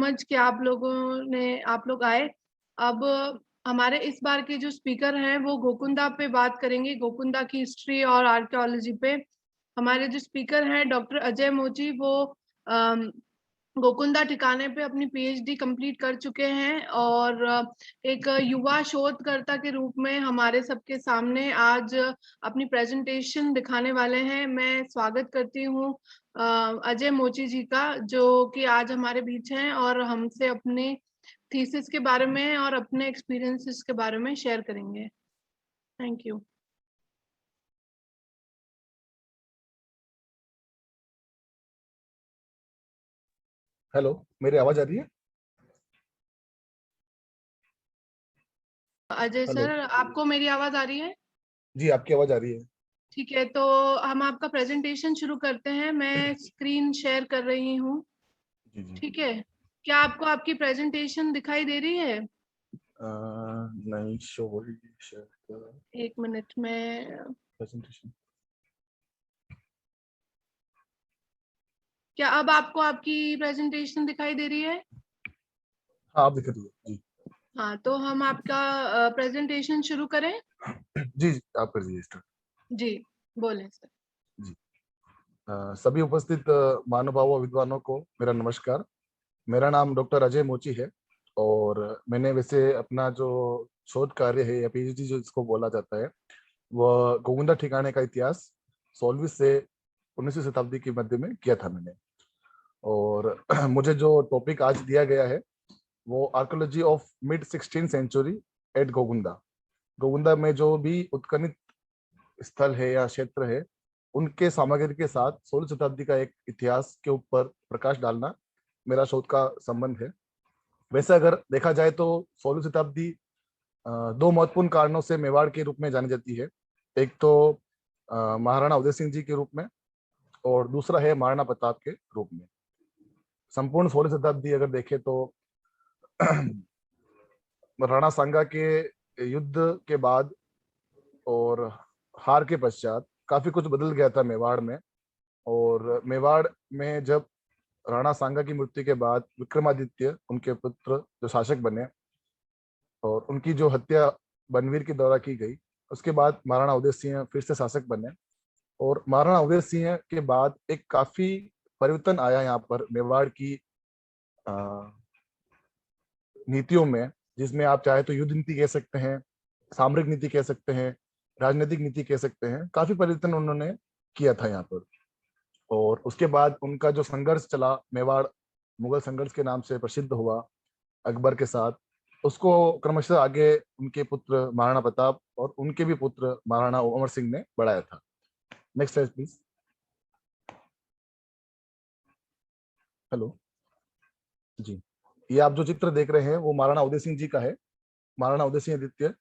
Much कि आप लोग आए। अब हमारे इस बार के जो स्पीकर हैं वो गोकुंदा पे बात करेंगे, गोकुंदा की हिस्ट्री और आर्कियोलॉजी पे। हमारे जो स्पीकर हैं डॉक्टर अजय मोची, वो अम, गोकुंदा ठिकाने पे अपनी पीएचडी कंप्लीट कर चुके हैं और एक युवा शोधकर्ता के रूप में हमारे सबके सामने आज अपनी प्रेजेंटेशन दिखाने वाले हैं। मैं स्वागत करती हूँ अजय मोची जी का, जो कि आज हमारे बीच हैं और हमसे अपने थीसिस के बारे में और अपने एक्सपीरियंसेस के बारे में शेयर करेंगे। Thank you. हेलो, मेरी आवाज आ रही है? अजय हेलो। सर, आपको मेरी आवाज आ रही है? जी, आपकी आवाज आ रही है। ठीक है, तो हम आपका प्रेजेंटेशन शुरू करते हैं। मैं स्क्रीन शेयर कर रही हूँ। जी जी। ठीक है, क्या आपको आपकी प्रेजेंटेशन दिखाई दे रही है? नहीं, शो हो रही है शायद। एक मिनट में। प्रेजेंटेशन। क्या अब आपको आपकी प्रेजेंटेशन दिखाई दे रही है? हाँ, आप दिख रही है जी। हाँ, तो हम आपका प्रेजेंटेशन शुरू करें? जी जी, आप कर दीजिए स्टार्ट। जी, बोलें सर। जी। सभी उपस्थित महानुभावों विद्वानों को मेरा नमस्कार। मेरा नाम डॉक्टर अजय मोची है और मैंने वैसे अपना जो शोध कार्य है या पीएचडी जो इसको बोला जाता है, वह गोविंदा ठिकाने का इतिहास 16वीं से 19वीं शताब्दी के मध्य में किया था मैंने। और मुझे जो टॉपिक आज दिया गया है वो archaeology of mid 16 century at Govinda. Govinda में जो भी उत्खनित स्थल है या क्षेत्र है, उनके सामग्री के साथ 16वीं शताब्दी का एक इतिहास के ऊपर प्रकाश डालना मेरा शोध का संबंध है। वैसे अगर देखा जाए तो 16वीं शताब्दी दो महत्वपूर्ण कारणों से मेवाड़ के रूप में जानी जाती है। एक तो महाराणा उदय सिंह जी के रूप में, और दूसरा है महाराणा प्रताप के रूप में। संपूर्ण 16वीं शताब्दी अगर देखें तो राणा सांगा के युद्ध के बाद और हार के पश्चात काफी कुछ बदल गया था मेवाड़ में। और मेवाड़ में जब राणा सांगा की मृत्यु के बाद विक्रमादित्य उनके पुत्र जो शासक बने, और उनकी जो हत्या बनवीर के द्वारा की गई, उसके बाद महाराणा उदय सिंह फिर से शासक बने। और महाराणा उदय सिंह के बाद एक काफी परिवर्तन आया यहाँ पर मेवाड़ की अ, नीतियों में, जिसमें आप चाहे तो युद्ध नीति कह सकते हैं, सामरिक नीति कह सकते हैं, राजनीतिक नीति कह सकते हैं। काफी परिवर्तन उन्होंने किया था यहाँ पर। और उसके बाद उनका जो संघर्ष चला मेवाड़, मुगल संघर्ष के नाम से प्रसिद्ध हुआ अकबर के साथ, उसको क्रमशः आगे उनके पुत्र महाराणा प्रताप और उनके भी पुत्र महाराणा अमर सिंह ने बढ़ाया था। Next slide please. हेलो जी। ये आप जो चित्र देख रहे हैं वो महाराणा उदय सिंह जी का है, महाराणा उदय सिंह द्वितीय,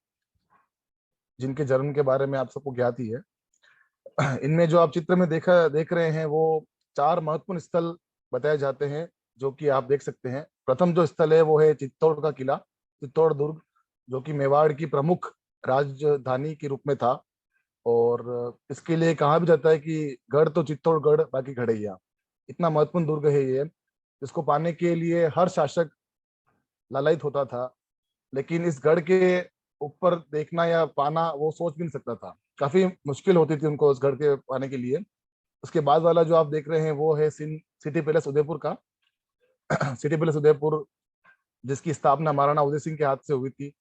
जिनके जन्म के बारे में आप सबको ज्ञात ही है। इनमें जो आप चित्र में देख रहे हैं वो चार महत्वपूर्ण स्थल बताए जाते हैं, जो कि आप देख सकते हैं। प्रथम जो स्थल है वो है चित्तौड़ का किला, चित्तौड़ दुर्ग, जो कि मेवाड़ की प्रमुख राजधानी के रूप में था। और इसके लिए कहा भी जाता है कि गढ़ तो चित्तौड़गढ़ बाकी खड़ैया। इतना महत्वपूर्ण दुर्ग है ये, जिसको पाने के लिए हर शासक लालायित होता था। लेकिन इस गढ़ के ऊपर देखना या पाना वो सोच भी नहीं सकता था, काफी मुश्किल होती थी उनको उस गढ़ के पाने के लिए। उसके बाद वाला जो आप देख रहे हैं वो है सिटी पैलेस उदयपुर का। सिटी पैलेस उदयपुर, जिसकी स्थापना महाराणा उदय सिंह के हाथ से हुई थी।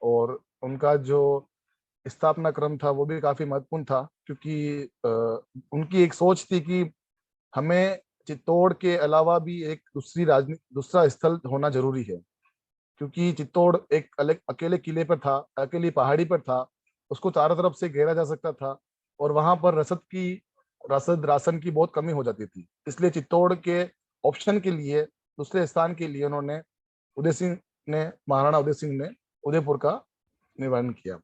और उनका जो स्थापना क्रम था वो भी काफी महत्वपूर्ण था, क्योंकि उनकी एक सोच थी कि हमें चित्तौड़ के अलावा भी एक दूसरा स्थल होना जरूरी है। क्योंकि चित्तौड़ एक अलग अकेले किले पर था, अकेली पहाड़ी पर था, उसको चारों तरफ से घेरा जा सकता था, और वहां पर रसद राशन की बहुत कमी हो जाती थी। इसलिए चित्तौड़ के ऑप्शन के लिए, दूसरे स्थान के लिए उन्होंने उदय सिंह महाराणा उदय सिंह ने उदयपुर का निर्माण किया।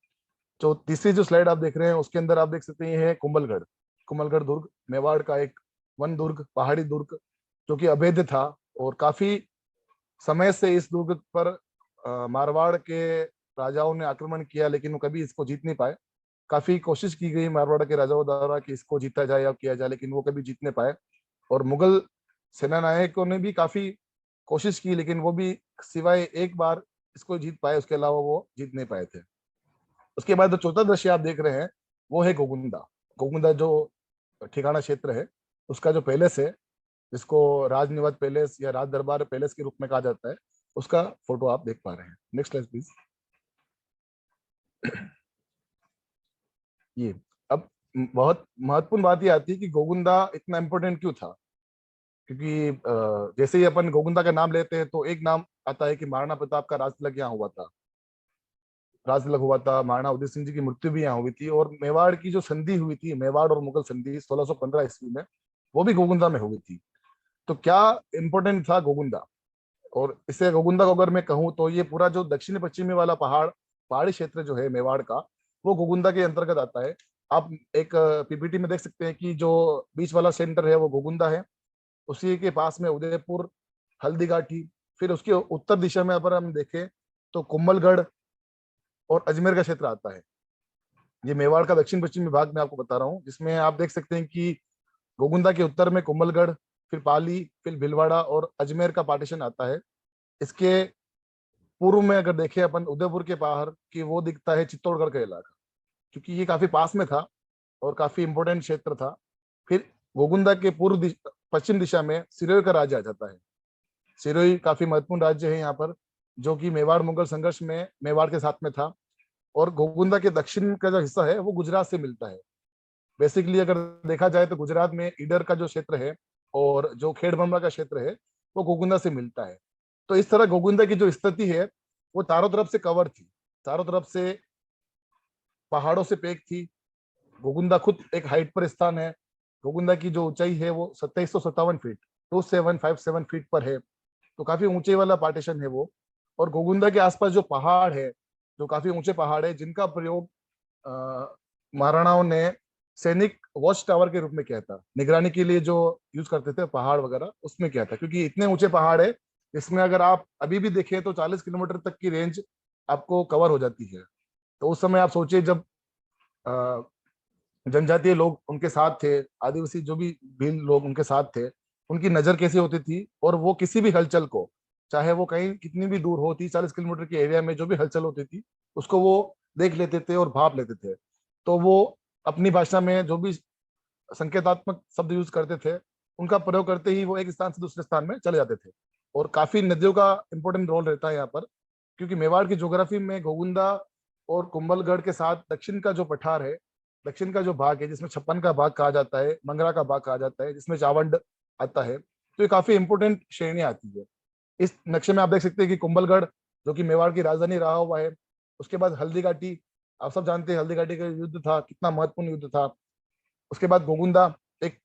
जो तीसरी जो स्लाइड आप देख रहे हैं उसके अंदर आप देख सकते हैं ये है कुंभलगढ़। कुंभलगढ़ दुर्ग मेवाड़ का एक वन दुर्ग, पहाड़ी दुर्ग, जो कि अभेद्य था। और काफी समय से इस दुर्ग पर मारवाड़ के राजाओं ने आक्रमण किया, लेकिन वो कभी इसको जीत नहीं पाए। काफी कोशिश की गई मारवाड़ के राजाओं द्वारा कि इसको जीता जाए या किया जाए, लेकिन वो कभी जीत नहीं पाए। और मुगल सेनानायकों ने भी काफी कोशिश की, लेकिन वो भी सिवाय एक बार इसको जीत पाए, उसके अलावा वो जीत नहीं पाए थे। उसके बाद जो चौथा दृश्य आप देख रहे हैं वो है गोगुंदा। गोगुंदा जो ठिकाना क्षेत्र है, उसका जो पैलेस है, जिसको राजनिवास पैलेस या राज दरबार पैलेस के रूप में कहा जाता है, उसका फोटो आप देख पा रहे हैं। Next slide please. ये अब बहुत महत्वपूर्ण बात ये आती है कि गोगुंदा इतना इम्पोर्टेंट क्यों था। क्योंकि जैसे ही अपन गोगुंदा का नाम लेते हैं तो एक नाम आता है कि महाराणा प्रताप का राज तिलक यहाँ हुआ था, राज तिलक हुआ था, महाराणा उदय सिंह जी की मृत्यु भी यहाँ हुई थी, और मेवाड़ की जो संधि हुई थी, मेवाड़ और मुगल संधि 1615 ईस्वी में, वो भी गोगुंदा में हुई थी। तो क्या इम्पोर्टेंट था गोगुंदा। और इसे गोगुंदा को अगर मैं कहूँ तो ये पूरा जो दक्षिण पश्चिमी वाला पहाड़ी क्षेत्र जो है मेवाड़ का, वो गोगुंदा के अंतर्गत आता है। आप एक पीपीटी में देख सकते हैं कि जो बीच वाला सेंटर है वो गोगुंदा है, उसी के पास में उदयपुर, हल्दीघाटी, फिर उसके उत्तर दिशा में अगर हम देखें तो कुंभलगढ़ और अजमेर का क्षेत्र आता है। ये मेवाड़ का दक्षिण पश्चिमी भाग में आपको बता रहा हूँ, जिसमें आप देख सकते हैं कि गोगुंदा के उत्तर में कुंभलगढ़, फिर पाली, फिर भीलवाड़ा और अजमेर का पार्टीशन आता है। इसके पूर्व में अगर देखें अपन उदयपुर के बाहर कि वो दिखता है चित्तौड़गढ़ का इलाका, क्योंकि ये काफी पास में था और काफी इंपोर्टेंट क्षेत्र था। फिर गोगुंदा के पश्चिम दिशा में सिरोही का राज्य आ जाता है। सिरोही काफी महत्वपूर्ण राज्य है यहाँ पर, जो कि मेवाड़ मुगल संघर्ष में मेवाड़ के साथ में था। और गोगुंदा के दक्षिण का जो हिस्सा है वो गुजरात से मिलता है। बेसिकली अगर देखा जाए तो गुजरात में ईडर का जो क्षेत्र है और जो खेड़ब्रह्मा का क्षेत्र है वो गोगुंदा से मिलता है। तो इस तरह गोगुंदा की जो स्थिति है वो चारों तरफ से कवर थी, चारों तरफ से पहाड़ों से पैक थी। गोगुंदा खुद एक हाइट पर स्थान है। गोगुंदा की जो ऊंचाई है वो 2757 फीट, 2757 फीट पर है। तो काफी ऊंचे वाला पार्टीशन है वो। और गोगुंदा के आसपास जो पहाड़ है, जो काफी ऊंचे पहाड़ है, जिनका प्रयोग महाराणाओं ने सैनिक वॉच टावर के रूप में किया था, निगरानी के लिए जो यूज करते थे पहाड़ वगैरह, उसमें किया था। क्योंकि इतने ऊंचे पहाड़ है, इसमें अगर आप अभी भी देखें तो 40 किलोमीटर तक की रेंज आपको कवर हो जाती है। तो उस समय आप सोचिए जब जनजातीय लोग उनके साथ थे, आदिवासी जो भी भील लोग उनके साथ थे, उनकी नजर कैसी होती थी, और वो किसी भी हलचल को, चाहे वो कहीं कितनी भी दूर हो, 30-40 किलोमीटर के एरिया में जो भी हलचल होती थी उसको वो देख लेते थे और भाप लेते थे। तो वो अपनी भाषा में जो भी संकेतात्मक शब्द यूज करते थे, उनका प्रयोग करते ही वो एक स्थान से दूसरे स्थान में चले जाते थे। और काफी नदियों का इंपॉर्टेंट रोल रहता है यहाँ पर, क्योंकि मेवाड़ की ज्योग्राफी में गोगुंदा और कुंभलगढ़ के साथ दक्षिण का जो पठार है, दक्षिण का जो भाग है, जिसमें छप्पन का भाग कहा जाता है, मंगरा का भाग कहा जाता है, जिसमें चावंड आता है, तो ये काफी इंपोर्टेंट श्रेणियां आती है। इस नक्शे में आप देख सकते हैं कि कुंभलगढ़ जो कि मेवाड़ की राजधानी रहा हुआ है, उसके बाद हल्दीघाटी, आप सब जानते हैं हल्दीघाटी का युद्ध था, कितना महत्वपूर्ण युद्ध था। उसके बाद गोगुंदा, एक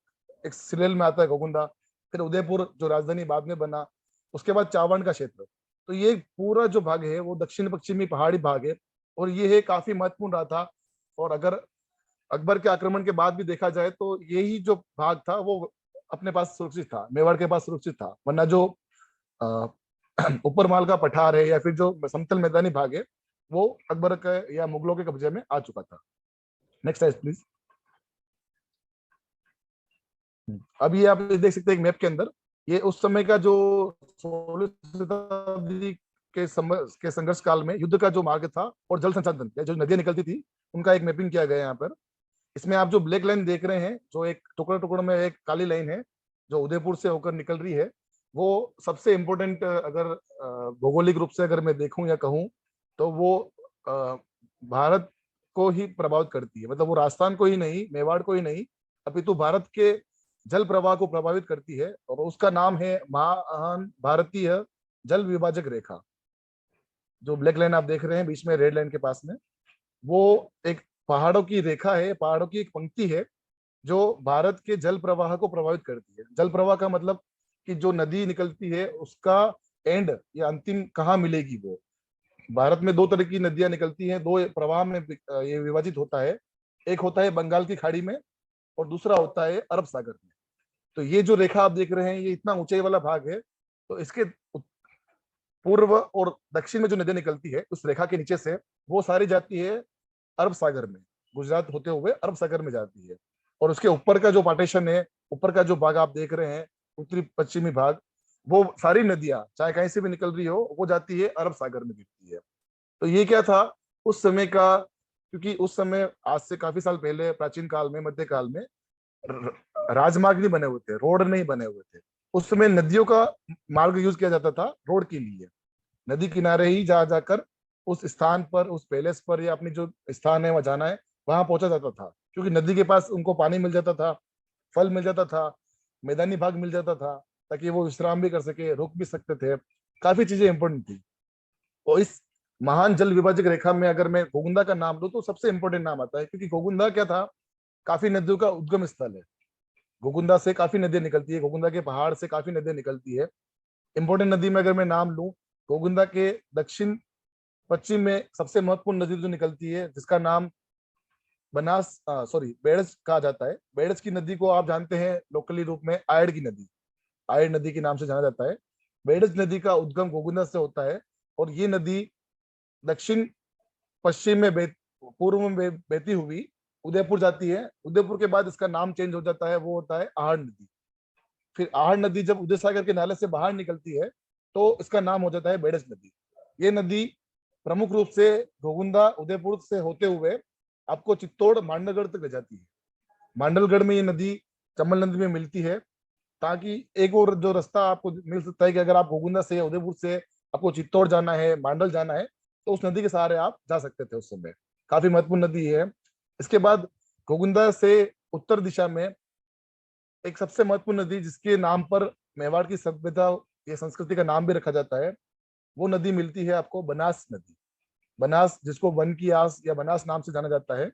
एक सीरियल में आता है गोगुंदा, फिर उदयपुर जो राजधानी बाद में बना, उसके बाद चावंड का क्षेत्र। तो ये पूरा जो भाग है वो दक्षिण पश्चिमी पहाड़ी भाग है, और ये है काफी महत्वपूर्ण रहा था। और अगर अकबर के आक्रमण के बाद भी देखा जाए तो यही जो भाग था वो अपने पास सुरक्षित था, मेवाड़ के पास सुरक्षित था। वरना जो अ, ऊपर माल का पठार है या फिर जो समतल मैदानी भाग है, वो अकबर के या मुगलों के कब्जे में आ चुका था। Next size please. अब ये आप देख सकते हैं एक मैप के अंदर, ये उस समय का जो 16वीं शताब्दी के संघर्ष काल में युद्ध का जो मार्ग था और जल संसाधन जो नदियां निकलती थी, उनका एक मैपिंग किया गया है यहाँ पर। इसमें आप जो ब्लैक लाइन देख रहे हैं, जो एक टुकड़े टुकड़ों में एक काली लाइन है जो उदयपुर से होकर निकल रही है, वो सबसे इम्पोर्टेंट, अगर भौगोलिक रूप से अगर मैं देखूं या कहूं तो वो भारत को ही प्रभावित करती है। मतलब वो राजस्थान को ही नहीं, मेवाड़ को ही नहीं, अपितु भारत के जल प्रवाह को प्रभावित करती है। और उसका नाम है महान भारतीय जल विभाजक रेखा। जो ब्लैक लाइन आप देख रहे हैं बीच में रेड लाइन के पास में, वो एक पहाड़ों की रेखा है, पहाड़ों की एक पंक्ति है जो भारत के जल प्रवाह को प्रभावित करती है। जल प्रवाह का मतलब कि जो नदी निकलती है उसका एंड या अंतिम कहाँ मिलेगी। वो भारत में दो तरह की नदियां निकलती हैं, दो प्रवाह में ये विभाजित होता है। एक होता है बंगाल की खाड़ी में और दूसरा होता है अरब सागर में। तो ये जो रेखा आप देख रहे हैं ये इतना ऊंचाई वाला भाग है, तो इसके पूर्व और दक्षिण में जो नदियां निकलती है उस रेखा के नीचे से, वो सारी जाती है अरब सागर में, गुजरात होते हुए अरब सागर में जाती है। और उसके ऊपर का जो पार्टीशन है, ऊपर का जो भाग आप देख रहे हैं, उत्तरी पश्चिमी भाग, वो सारी नदियां चाहे कहीं से भी निकल रही हो वो जाती है अरब सागर में गिरती है। तो ये क्या था उस समय का, क्योंकि उस समय आज से काफी साल पहले प्राचीन काल में, मध्य काल में राजमार्ग नहीं बने हुए थे, रोड नहीं बने हुए थे। उस समय नदियों का मार्ग यूज किया जाता था रोड के लिए। नदी किनारे ही जा जाकर उस स्थान पर, उस पैलेस पर या अपनी जो स्थान है वहां जाना है, वहां पहुंचा जाता था, क्योंकि नदी के पास उनको पानी मिल जाता था, फल मिल जाता था, मैदानी भाग मिल जाता था, ताकि वो विश्राम भी कर सके, रुक भी सकते थे। काफी चीजें इंपॉर्टेंट थी। और इस महान जल विभाजक रेखा में अगर मैं गोगुंदा का नाम लूं तो सबसे इंपॉर्टेंट नाम आता है, क्योंकि गोगुंदा क्या था, काफी नदियों का उद्गम स्थल है। गोगुंदा से काफी नदियां निकलती है, गोगुंदा के पहाड़ से काफी नदियां निकलती है। इंपॉर्टेंट नदी में अगर मैं नाम लूं, गोगुंदा के दक्षिण पश्चिम में सबसे महत्वपूर्ण नदी जो निकलती है, जिसका नाम बनास सॉरी बेड़ज कहा जाता है। बेड़ज की नदी को आप जानते हैं लोकली रूप में आयड़ की नदी, आयड़ नदी के नाम से जाना जाता है। बेड़ज नदी का उद्गम गोगुंदा से होता है, और ये नदी दक्षिण पश्चिम में पूर्व में बहती हुई उदयपुर जाती है। उदयपुर के बाद इसका नाम चेंज हो जाता है, वो होता है आहड़ नदी। फिर आहड़ नदी जब उदय सागर के नाले से बाहर निकलती है तो इसका नाम हो जाता है बेड़ज नदी। ये नदी प्रमुख रूप से गोगुंदा उदयपुर से होते हुए आपको चित्तौड़ मांडलगढ़ तक ले जाती है। मांडलगढ़ में ये नदी चंबल नदी में मिलती है, ताकि एक और जो रास्ता आपको मिल सकता है कि अगर आप गोगुंदा से, उदयपुर से आपको चित्तौड़ जाना है, मांडल जाना है, तो उस नदी के सहारे आप जा सकते थे उस समय। काफी महत्वपूर्ण नदी है। इसके बाद गोगुंदा से उत्तर दिशा में एक सबसे महत्वपूर्ण नदी, जिसके नाम पर मेवाड़ की सभ्यता या संस्कृति का नाम भी रखा जाता है, वो नदी मिलती है आपको बनास नदी। बनास, जिसको वन की आस या बनास नाम से जाना जाता है,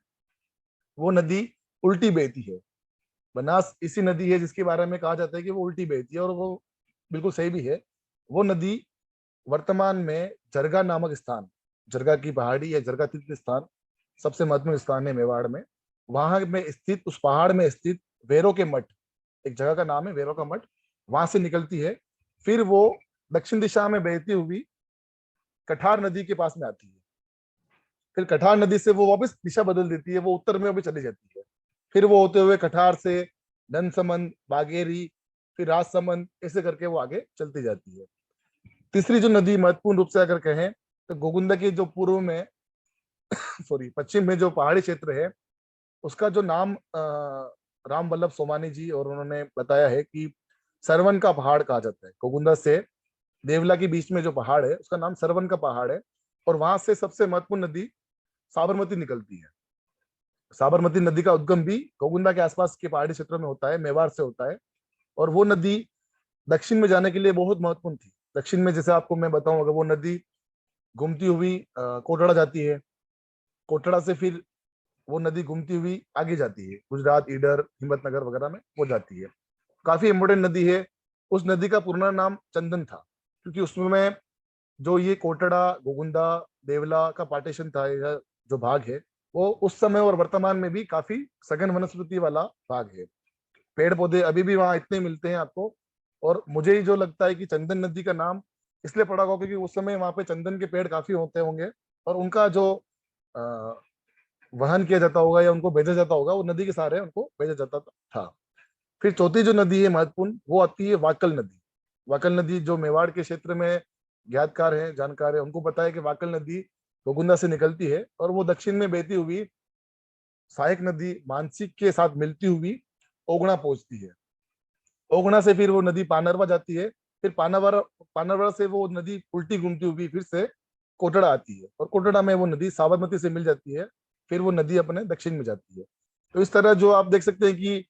वो नदी उल्टी बहती है। बनास इसी नदी है जिसके बारे में कहा जाता है कि वो उल्टी बहती है, और वो बिल्कुल सही भी है। वो नदी वर्तमान में जरगा नामक स्थान, जरगा की पहाड़ी या जरगा तीर्थ स्थान सबसे महत्वपूर्ण स्थान है मेवाड़ में, वहां में स्थित, उस पहाड़ में स्थित वेरो के मठ, एक जगह का नाम है वेरो का मठ, वहां से निकलती है। फिर वो दक्षिण दिशा में बहती हुई कठार नदी के पास में आती है। फिर कठार नदी से वो वापस दिशा बदल देती है, वो उत्तर में भी चली जाती है। फिर वो होते हुए कठार से ननसमंद, बागेरी, फिर राजसमंद, ऐसे करके वो आगे चलती जाती है। तीसरी जो नदी महत्वपूर्ण रूप से अगर कहें तो गोगुंदा के जो पूर्व में सॉरी पश्चिम में जो पहाड़ी क्षेत्र है, उसका जो नाम राम वल्लभ सोमानी जी और उन्होंने बताया है कि सरवन का पहाड़ कहा जाता है। गोगुंदा से देवला के बीच में जो पहाड़ है उसका नाम सरवन का पहाड़ है, और वहां से सबसे महत्वपूर्ण नदी साबरमती निकलती है। साबरमती नदी का उद्गम भी गोगुंदा के आसपास के पहाड़ी क्षेत्रों में होता है, मेवाड़ से होता है, और वो नदी दक्षिण में जाने के लिए बहुत महत्वपूर्ण थी। दक्षिण में जैसे आपको मैं बताऊं, अगर वो नदी घूमती हुई कोटड़ा जाती है, कोटड़ा से फिर वो नदी घूमती हुई आगे जाती है गुजरात, ईडर, हिम्मतनगर वगैरह में वो जाती है। काफी इंपोर्टेंट नदी है। उस नदी का पूर्ण नाम चंदन था, क्योंकि उसमें जो ये कोटड़ा, गोगुंदा, देवला का पार्टीशन था, या जो भाग है, वो उस समय और वर्तमान में भी काफी सघन वनस्पति वाला भाग है। पेड़ पौधे अभी भी वहां इतने मिलते हैं आपको। और मुझे ही जो लगता है कि चंदन नदी का नाम इसलिए पड़ा होगा क्योंकि उस समय वहां पे चंदन के पेड़ काफी होते होंगे, और उनका जो अ, वहन किया जाता होगा या उनको भेजा जाता होगा, वो नदी के सहारे उनको भेजा जाता था। फिर चौथी जो नदी है महत्वपूर्ण, वो आती है वाकल नदी। वाकल नदी जो मेवाड़ के क्षेत्र में ज्ञातकार है, जानकार है, उनको पता है कि वाकल नदी गोगुंदा से निकलती है, और वो दक्षिण में बहती हुई सहायक नदी मानसिक के साथ मिलती हुई ओगना पहुंचती है। ओगना से फिर वो नदी पानरवा जाती है। फिर पानावारा, पानरवा से वो नदी उल्टी घूमती हुई फिर से कोटड़ा आती है, और कोटड़ा में वो नदी साबरमती से मिल जाती है। फिर वो नदी अपने दक्षिण में जाती है। तो इस तरह जो आप देख सकते हैं कि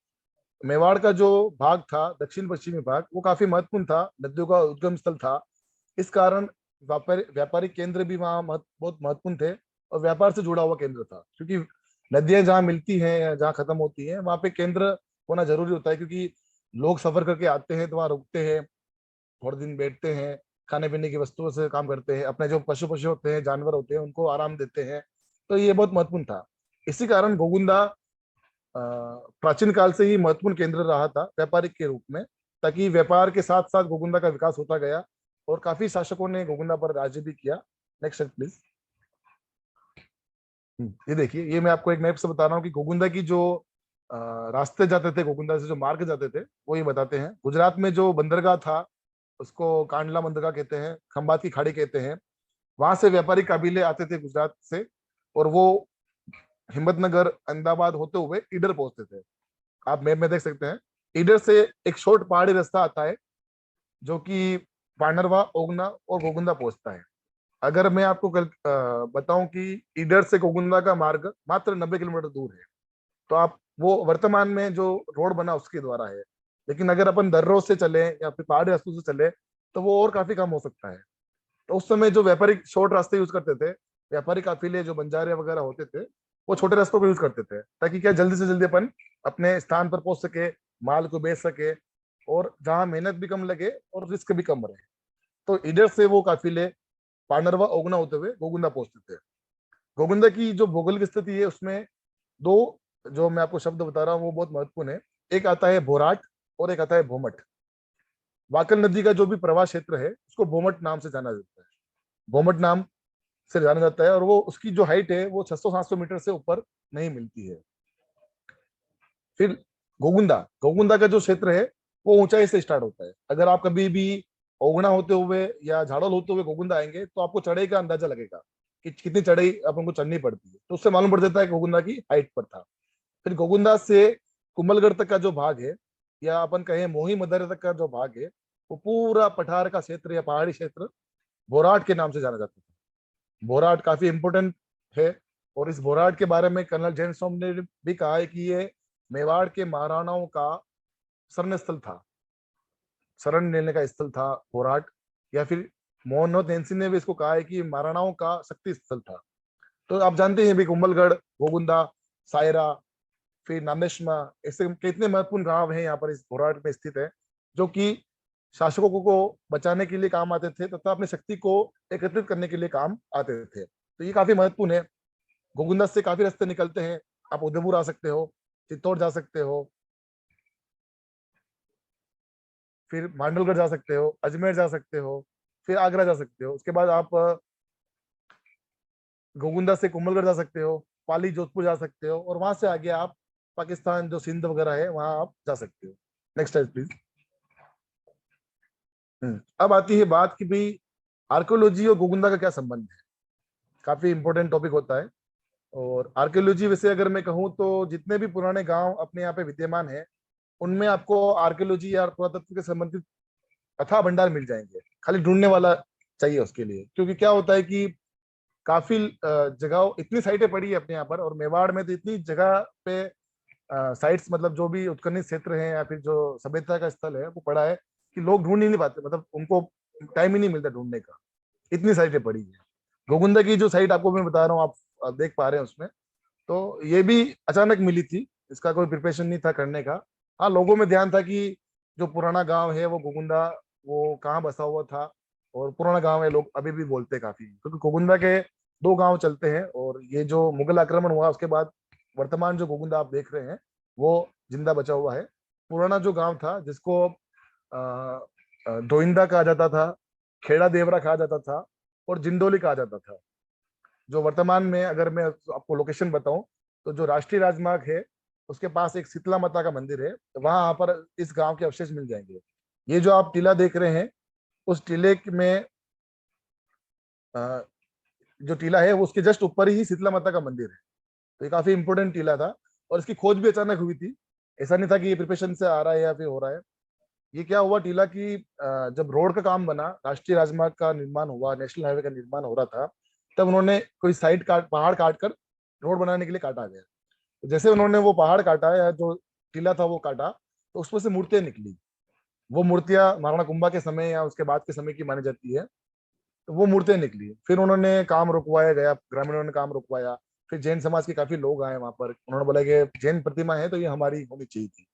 मेवाड़ का जो भाग था, दक्षिण पश्चिमी भाग, वो काफी महत्वपूर्ण था, नदियों का उद्गम स्थल था। इस कारण व्यापारिक केंद्र भी वहाँ बहुत महत्वपूर्ण थे, और व्यापार से जुड़ा हुआ केंद्र था, क्योंकि नदियां जहाँ मिलती हैं या जहाँ खत्म होती हैं वहाँ पे केंद्र होना जरूरी होता है, क्योंकि लोग सफर करके आते हैं तो वहाँ रुकते हैं, थोड़े दिन बैठते हैं, खाने पीने की वस्तुओं से काम करते हैं, अपने जो पशु पशु होते हैं, जानवर होते हैं, उनको आराम देते हैं। तो ये बहुत महत्वपूर्ण था। इसी कारण गोगुंदा प्राचीन काल से ही महत्वपूर्ण केंद्र रहा था व्यापारिक के रूप में, ताकि व्यापार के साथ साथ गोगुंदा का विकास होता गया, और काफी शासकों ने गोगुंदा पर राज्य भी किया। Next please. ये देखिए, ये मैं आपको एक मैप से बता रहा हूँ कि गोगुंदा की जो रास्ते जाते थे, गोगुंदा से जो मार्ग जाते थे, वो ये बताते हैं। गुजरात में जो बंदरगाह था उसको कांडला बंदरगाह कहते हैं, खंबात की खाड़ी कहते हैं। वहां से व्यापारी काबिले आते थे गुजरात से, और वो हिम्मतनगर, अहमदाबाद होते हुए ईडर पहुंचते थे। आप मैप में देख सकते हैं, ईडर से एक शॉर्ट पहाड़ी रास्ता आता है जो कि पांडरवा, ओगना और गोगुंदा पहुंचता है। अगर मैं आपको कल बताऊं कि ईडर से गोगुंदा का मार्ग मात्र 90 किलोमीटर दूर है, तो आप वो वर्तमान में जो रोड बना उसके द्वारा है। लेकिन अगर अपन दर्रों से चले या फिर पहाड़ी रास्तों से चले तो वो और काफी कम हो सकता है। तो उस समय जो व्यापारी शॉर्ट रास्ते यूज करते थे, व्यापारी काफिले जो बंजारे वगैरह होते थे, वो छोटे रास्तों को यूज करते थे, ताकि क्या जल्दी से जल्दी अपन अपने स्थान पर पहुंच सके, माल को बेच सके, और जहाँ मेहनत भी कम लगे और रिस्क भी कम रहे। तो इधर से वो काफिले पांडरवा, ओगना होते हुए गोगुंदा पहुंचते थे। गोगुंदा की जो भौगोलिक स्थिति है उसमें दो, जो मैं आपको शब्द बता रहा हूँ वो बहुत महत्वपूर्ण है। एक आता है भोराट और एक आता है भोमट। वाकल नदी का जो भी प्रवाह क्षेत्र है उसको भोमट नाम से जाना जाता है, भोमट नाम से जाना जाता है। और वो उसकी जो हाइट है वो 600-700 मीटर से ऊपर नहीं मिलती है। फिर गोगुंदा, गोगुंदा का जो क्षेत्र है वो ऊंचाई से स्टार्ट होता है। अगर आप कभी भी ओगना होते हुए या झाड़ोल होते हुए गोगुंदा आएंगे तो आपको चढ़ाई का अंदाजा लगेगा कि कितनी चढ़ाई अपन को चढ़नी पड़ती है, तो उससे मालूम पड़ जाता है कि गोगुंदा की हाइट पर था। फिर गोगुंदा से कुंभलगढ़ तक का जो भाग है, या अपन कहें मोही मदारी तक का जो भाग है, वो पूरा पठार का क्षेत्र या पहाड़ी क्षेत्र बोराट के नाम से जाना जाता था। बोराट काफी इंपोर्टेंट है, और इस बोराट के बारे में कर्नल जैन सोम ने भी कहा है कि ये मेवाड़ के महाराणाओं का शरण स्थल था, शरण लेने का स्थल था बोराट। या फिर मोहन तेंसिन ने भी इसको कहा है कि महाराणाओं का शक्ति स्थल था। तो आप जानते हैं भी कुंभलगढ़, गोगुंदा, सायरा, फिर नामेशमा, ऐसे कितने महत्वपूर्ण गांव हैं यहाँ पर इस घोराट में स्थित है, जो कि शासकों को बचाने के लिए काम आते थे तथा अपनी शक्ति को एकत्रित करने के लिए काम आते थे। तो ये काफी महत्वपूर्ण है। गोगुंदा से काफी रास्ते निकलते हैं, आप उदयपुर आ सकते हो, चित्तौड़ जा सकते हो, फिर मांडलगढ़ जा सकते हो, अजमेर जा सकते हो, फिर आगरा जा सकते हो। उसके बाद आप गोगुंदा से कुंभलगढ़ जा सकते हो, पाली, जोधपुर जा सकते हो, और वहां से आगे आप पाकिस्तान जो सिंध वगैरह है वहां आप जा सकते हो। Next please. अब आती है बात कि भाई आर्कियोलॉजी और गोगुंदा का क्या संबंध है। काफी इंपॉर्टेंट टॉपिक होता है। और आर्कियोलॉजी वैसे अगर मैं कहूँ तो जितने भी पुराने गांव अपने यहाँ पे विद्यमान है, उनमें आपको आर्कियोलॉजी या पुरातत्व के संबंधित अथाह भंडार मिल जाएंगे। खाली ढूंढने वाला चाहिए उसके लिए। क्योंकि क्या होता है कि काफी जगह, इतनी साइटें पड़ी है अपने यहाँ पर, और मेवाड़ में तो इतनी जगह पे साइट्स, मतलब जो भी उत्खनन क्षेत्र है या फिर जो सभ्यता का स्थल है वो पड़ा है, कि लोग ढूंढ ही नहीं पाते, मतलब उनको टाइम ही नहीं मिलता ढूंढने का, इतनी साइटें पड़ी है। गोगुंदा की जो साइट आपको मैं बता रहा हूँ, आप देख पा रहे हैं उसमें, तो ये भी अचानक मिली थी, इसका कोई प्रिपरेशन नहीं था करने का। हाँ, लोगों में ध्यान था कि जो पुराना गांव है वो गोगुंदा, वो कहाँ बसा हुआ था, और पुराना गांव है, लोग अभी भी बोलते हैं काफी, क्योंकि गोगुंदा के दो गांव चलते हैं। और ये जो मुगल आक्रमण हुआ उसके बाद वर्तमान जो गोगुंदा आप देख रहे हैं वो जिंदा बचा हुआ है। पुराना जो गांव था जिसको डोइंदा कहा जाता था, खेड़ा देवरा कहा जाता था, और जिंदोली कहा जाता था। जो वर्तमान में अगर मैं आपको लोकेशन बताऊं, तो जो राष्ट्रीय राजमार्ग है उसके पास एक शीतला माता का मंदिर है, वहां पर इस गांव के अवशेष मिल जाएंगे। ये जो आप टीला देख रहे हैं, उस टीले में अ, जो टीला है वो उसके जस्ट ऊपर ही शीतला माता का मंदिर है। तो ये काफी इंपोर्टेंट टीला था, और इसकी खोज भी अचानक हुई थी। ऐसा नहीं था कि ये प्रिपरेशन से आ रहा है या फिर हो रहा है। ये क्या हुआ, टीला की जब रोड का काम बना, राष्ट्रीय राजमार्ग का निर्माण हुआ, नेशनल हाईवे का निर्माण हो रहा था, तब उन्होंने कोई साइड काट, पहाड़ काट कर रोड बनाने के लिए काटा गया। तो जैसे उन्होंने वो पहाड़ काटा या जो टीला था वो काटा, तो उसमें से मूर्तियां निकली। वो मूर्तियां महाराणा कुंभा के समय या उसके बाद के समय की मानी जाती है। तो वो मूर्तियां निकली, फिर उन्होंने काम रुकवाया गया, ग्रामीणों ने काम रुकवाया। फिर जैन समाज के काफी लोग आए वहां पर, उन्होंने बोला कि जैन प्रतिमा है तो ये हमारी होनी चाहिए थी।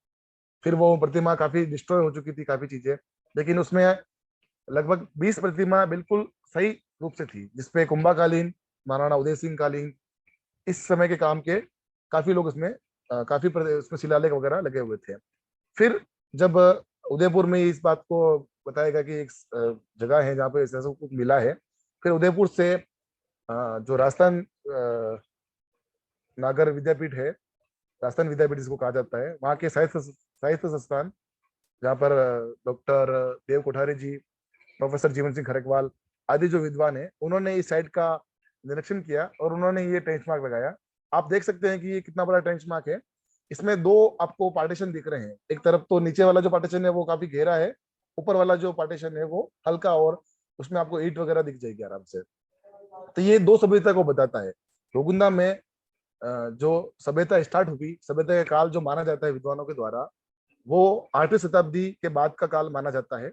फिर वो प्रतिमा काफी डिस्ट्रॉय हो चुकी थी, काफी चीजें, लेकिन उसमें लगभग 20 प्रतिमा बिल्कुल सही रूप से थी, जिसपे कुंभाकालीन, महाराणा उदय सिंह कालीन, इस समय के काम के काफी लोग उसमें काफी उसमें शिलालेख वगैरह लगे हुए थे। फिर जब उदयपुर में इस बात को बताएगा कि एक जगह है जहाँ पे ऐसा सब कुछ मिला है, फिर उदयपुर से जो राजस्थान नागर विद्यापीठ है, राजस्थान विद्यापीठ जिसको कहा जाता है, वहाँ के साहित्य साहित्य संस्थान, जहाँ पर डॉक्टर देव कोठारी जी प्रोफेसर जीवन सिंह खरकवाल आदि जो विद्वान है, उन्होंने इस साइट का निरीक्षण किया और उन्होंने ये ट्रेंच मार्क लगाया। आप देख सकते हैं कि ये कितना बड़ा ट्रेंच मार्क है। इसमें दो आपको पार्टीशन दिख रहे हैं। एक तरफ तो नीचे वाला जो पार्टीशन है वो काफी गहरा है, ऊपर वाला जो पार्टीशन है वो हल्का, और उसमें आपको ईंट वगैरह दिख जाएगी आराम से। तो ये दो सभ्यता को बताता है। गोगुंदा में जो सभ्यता स्टार्ट हुई, सभ्यता का काल जो माना जाता है विद्वानों के द्वारा, वो 8वीं शताब्दी के बाद का काल माना जाता है।